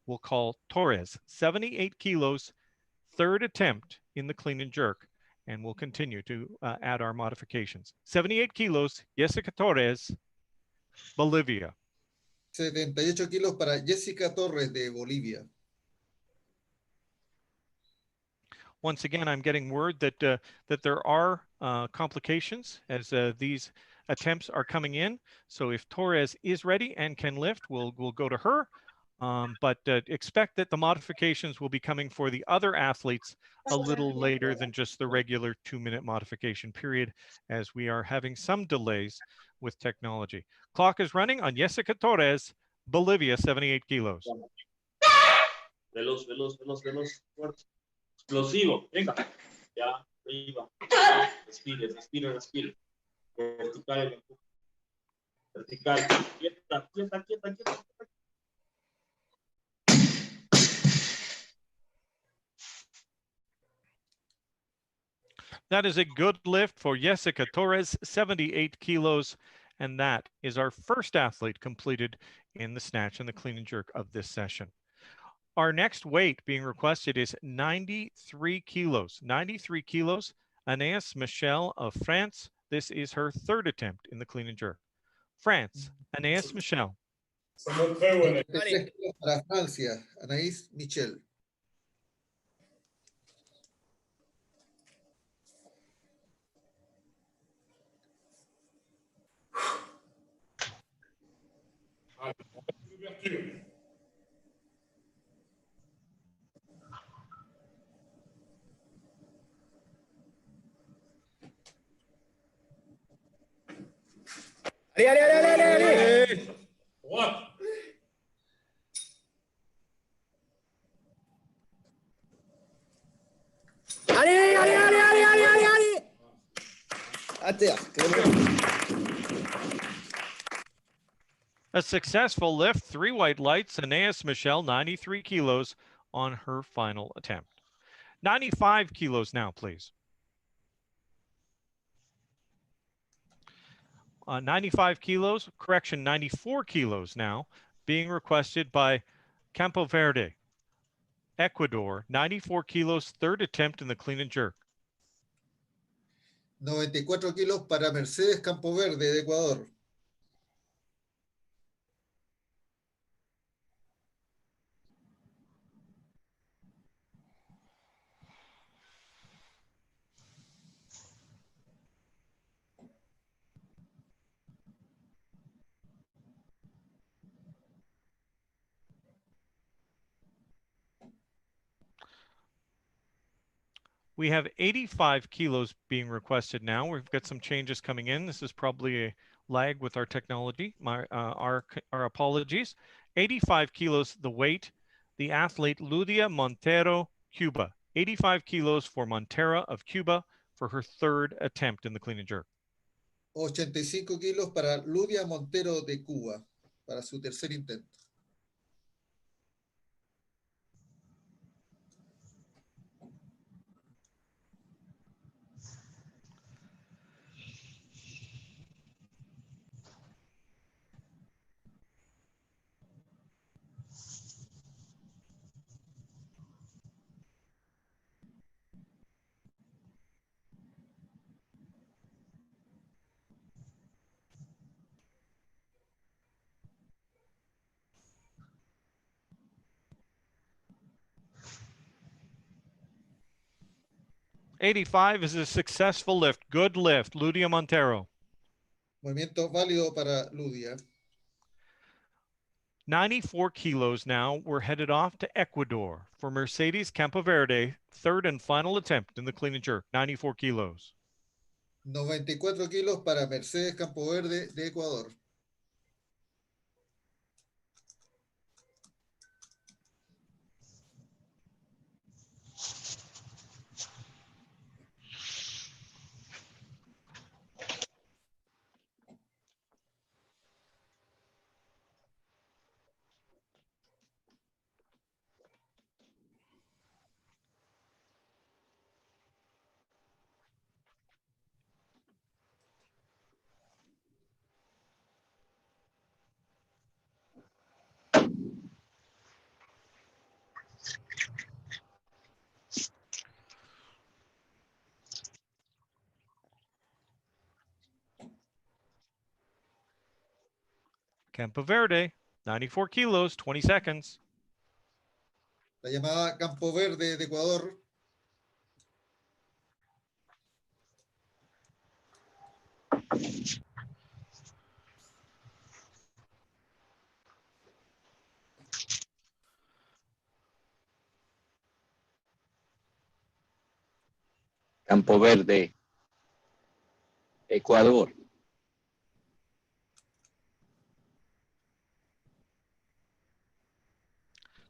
we'll call Torres, 78 kilos, third attempt in the clean and jerk. And we'll continue to add our modifications. 78 kilos, Jessica Torres, Bolivia. 78 kilos para Jessica Torres de Bolivia. Once again, I'm getting word that that there are complications as these attempts are coming in. So if Torres is ready and can lift, we'll go to her. But expect that the modifications will be coming for the other athletes a little later than just the regular 2-minute modification period, as we are having some delays with technology. Clock is running on Jessica Torres, Bolivia, 78 kilos. Veloz, veloz, veloz, veloz, fuerte. Explosivo, venga. Ya, arriba. Respire, respire, respire. Vertical, vertical. Quieta, quieta, quieta, quieta. That is a good lift for Jessica Torres, 78 kilos. And that is our first athlete completed in the snatch and the clean and jerk of this session. Our next weight being requested is 93 kilos. 93 kilos, Anaïs Michel of France. This is her third attempt in the clean and jerk. France, Anaïs Michel. 93 kilos para Francia, Anaïs Michel. Allez, allez, allez, allez, allez. Droite. Allez, allez, allez, allez, allez, allez, allez. À terre. A successful lift, 3 white lights, Anaïs Michel, 93 kilos on her final attempt. 95 kilos now, please. 95 kilos, correction, 94 kilos now, being requested by Campo Verde, Ecuador, 94 kilos, third attempt in the clean and jerk. 94 kilos para Mercedes Campo Verde de Ecuador. We have 85 kilos being requested now. We've got some changes coming in. This is probably a lag with our technology. Our apologies. 85 kilos, the weight, the athlete Ludia Montero, Cuba. 85 kilos for Montera of Cuba for her third attempt in the clean and jerk. 85 kilos para Ludia Montero de Cuba, para su tercer intento. $85 is a successful lift. Good lift, Ludia Montero. Movimiento válido para Ludia. 94 kilos now. We're headed off to Ecuador for Mercedes Campoverde, third and final attempt in the clean and jerk. 94 kilos. 94 kilos para Mercedes Campo Verde de Ecuador. Campo Verde, 94 kilos, 20 seconds. La llamada Campo Verde de Ecuador. Campo Verde, Ecuador.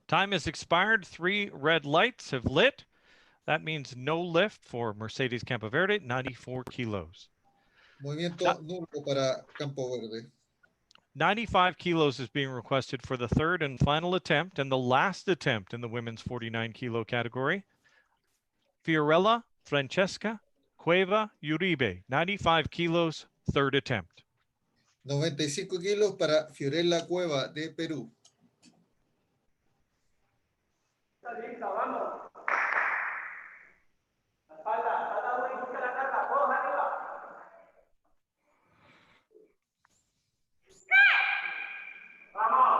Time has expired. 3 red lights have lit. That means no lift for Mercedes Campo Verde, 94 kilos. Movimiento nulo para Campo Verde. 95 kilos is being requested for the third and final attempt and the last attempt in the women's 49 kilo category. Fiorella Francesca Cueva Uribe, 95 kilos, third attempt. 95 kilos para Fiorella Cueva de Perú. Vamos. La espalda, cada uno busca la carga, todos arriba. Vamos.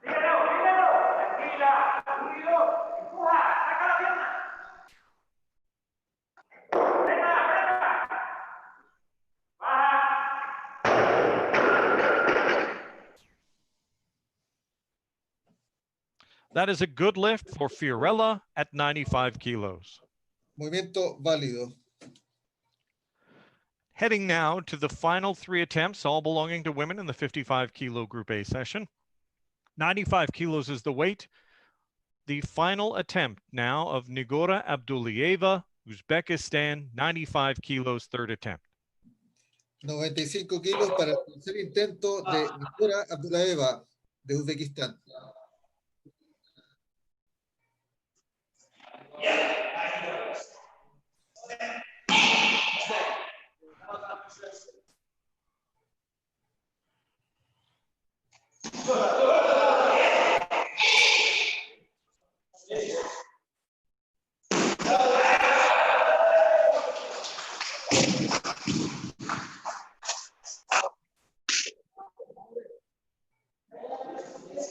Dígalo, tranquila, tranquilo, empuja, saca la pierna. Venga, venga. Baja. That is a good lift for Fiorella at 95 kilos. Movimiento válido. Heading now to the final 3 attempts, all belonging to women in the 55 kilo Group A session. 95 kilos is the weight. The final attempt now of Nigora Abdulieva, Uzbekistan, 95 kilos, third attempt. 95 kilos para el tercer intento de Nigora Abdullaeva de Uzbekistán.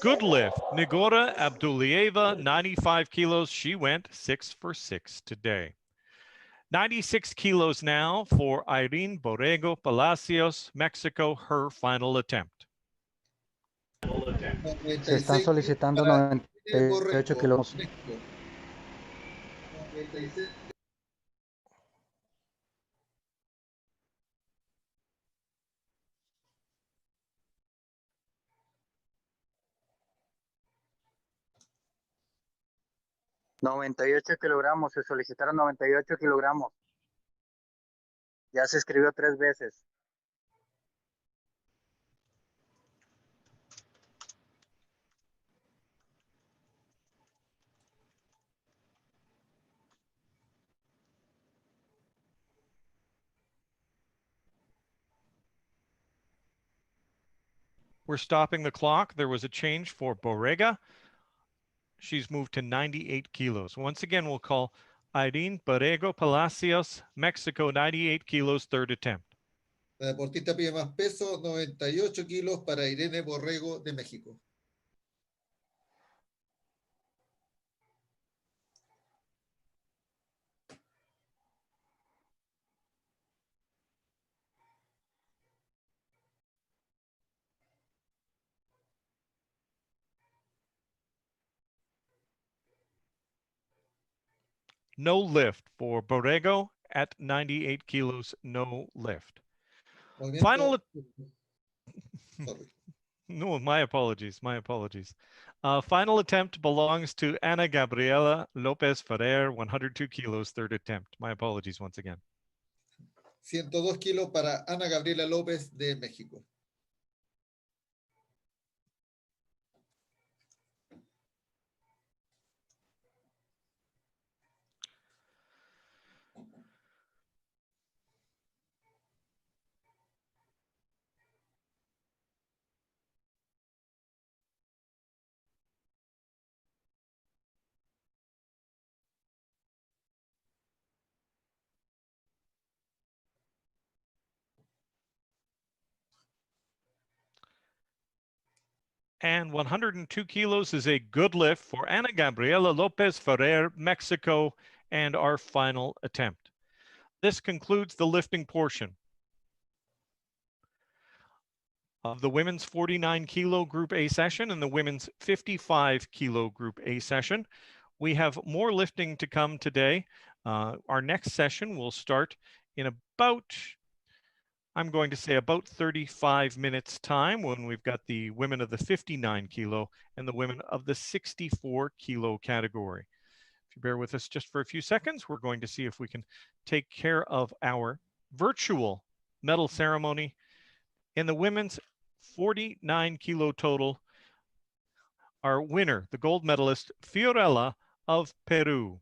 Good lift. Nigora Abdulieva, 95 kilos. She went 6 for 6 today. 96 kilos now for Irene Borrego Palacios, Mexico, her final attempt. Se están solicitando 98 kilos. 98 kilogramos, se solicitaron 98 kilogramos. Ya se escribió 3 veces. We're stopping the clock. There was a change for Borrega. She's moved to 98 kilos. Once again, we'll call Irene Borrego Palacios, Mexico, 98 kilos, third attempt. La deportista pide más peso, 98 kilos para Irene Borrego de México. No lift for Borrego at 98 kilos, no lift. Movimiento... Final. Sorry. No, my apologies. Final attempt belongs to Ana Gabriela Lopez Ferrer, 102 kilos, third attempt. My apologies once again. 102 kilos para Ana Gabriela López de México. And 102 kilos is a good lift for Ana Gabriela Lopez Ferrer, Mexico, and our final attempt. This concludes the lifting portion of the women's 49 kilo Group A session and the women's 55 kilo Group A session. We have more lifting to come today. Our next session will start in about, I'm going to say about 35 minutes time, when we've got the women of the 59 kilo and the women of the 64 kilo category. If you bear with us just for a few seconds, we're going to see if we can take care of our virtual medal ceremony. In the women's 49 kilo total, our winner, the gold medalist, Fiorella of Peru.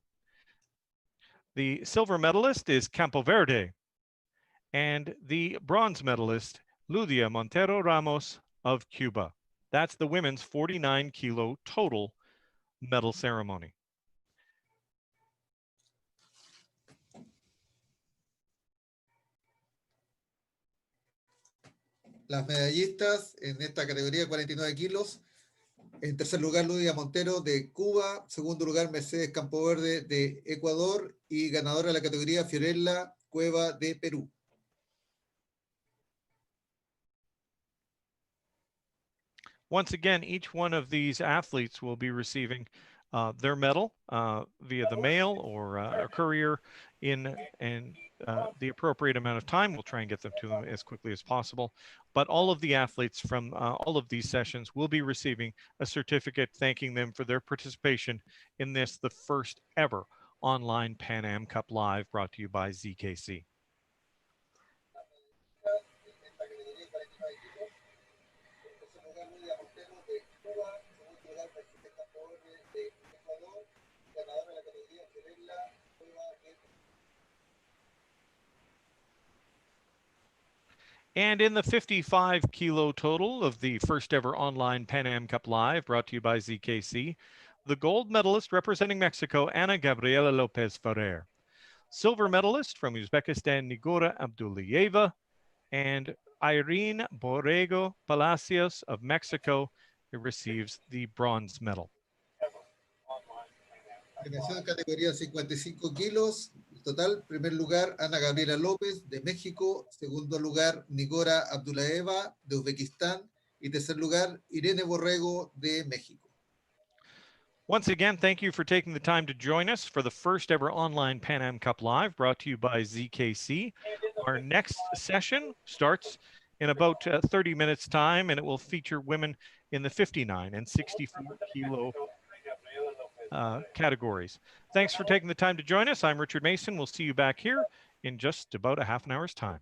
The silver medalist is Campo Verde. And the bronze medalist, Ludia Montero Ramos of Cuba. That's the women's 49 kilo total medal ceremony. Las medallistas en esta categoría 49 kilos. En tercer lugar, Ludia Montero de Cuba. Segundo lugar, Mercedes Campoverde de Ecuador. Y ganadora de la categoría, Fiorella Cueva de Perú. Once again, each one of these athletes will be receiving their medal via the mail or a courier in the appropriate amount of time. We'll try and get them to them as quickly as possible. But all of the athletes from all of these sessions will be receiving a certificate thanking them for their participation in this, the first ever online Pan Am Cup Live, brought to you by ZKC. And in the 55 kilo total of the first ever online Pan Am Cup Live, brought to you by ZKC, the gold medalist representing Mexico, Ana Gabriela Lopez Ferrer. Silver medalist from Uzbekistan, Nigora Abdullaeva, and Irene Borrego Palacios of Mexico, who receives the bronze medal. Premiación categoría 55 kilos. Total, primer lugar, Ana Gabriela López de México. Segundo lugar, Nigora Abdullaeva de Uzbekistán. Y tercer lugar, Irene Borrego de México. Once again, thank you for taking the time to join us for the first ever online Pan Am Cup Live, brought to you by ZKC. Our next session starts in about 30 minutes time, and it will feature women in the 59 and 64 kilo categories. Thanks for taking the time to join us. I'm Richard Mason. We'll see you back here in just about a half an hour's time.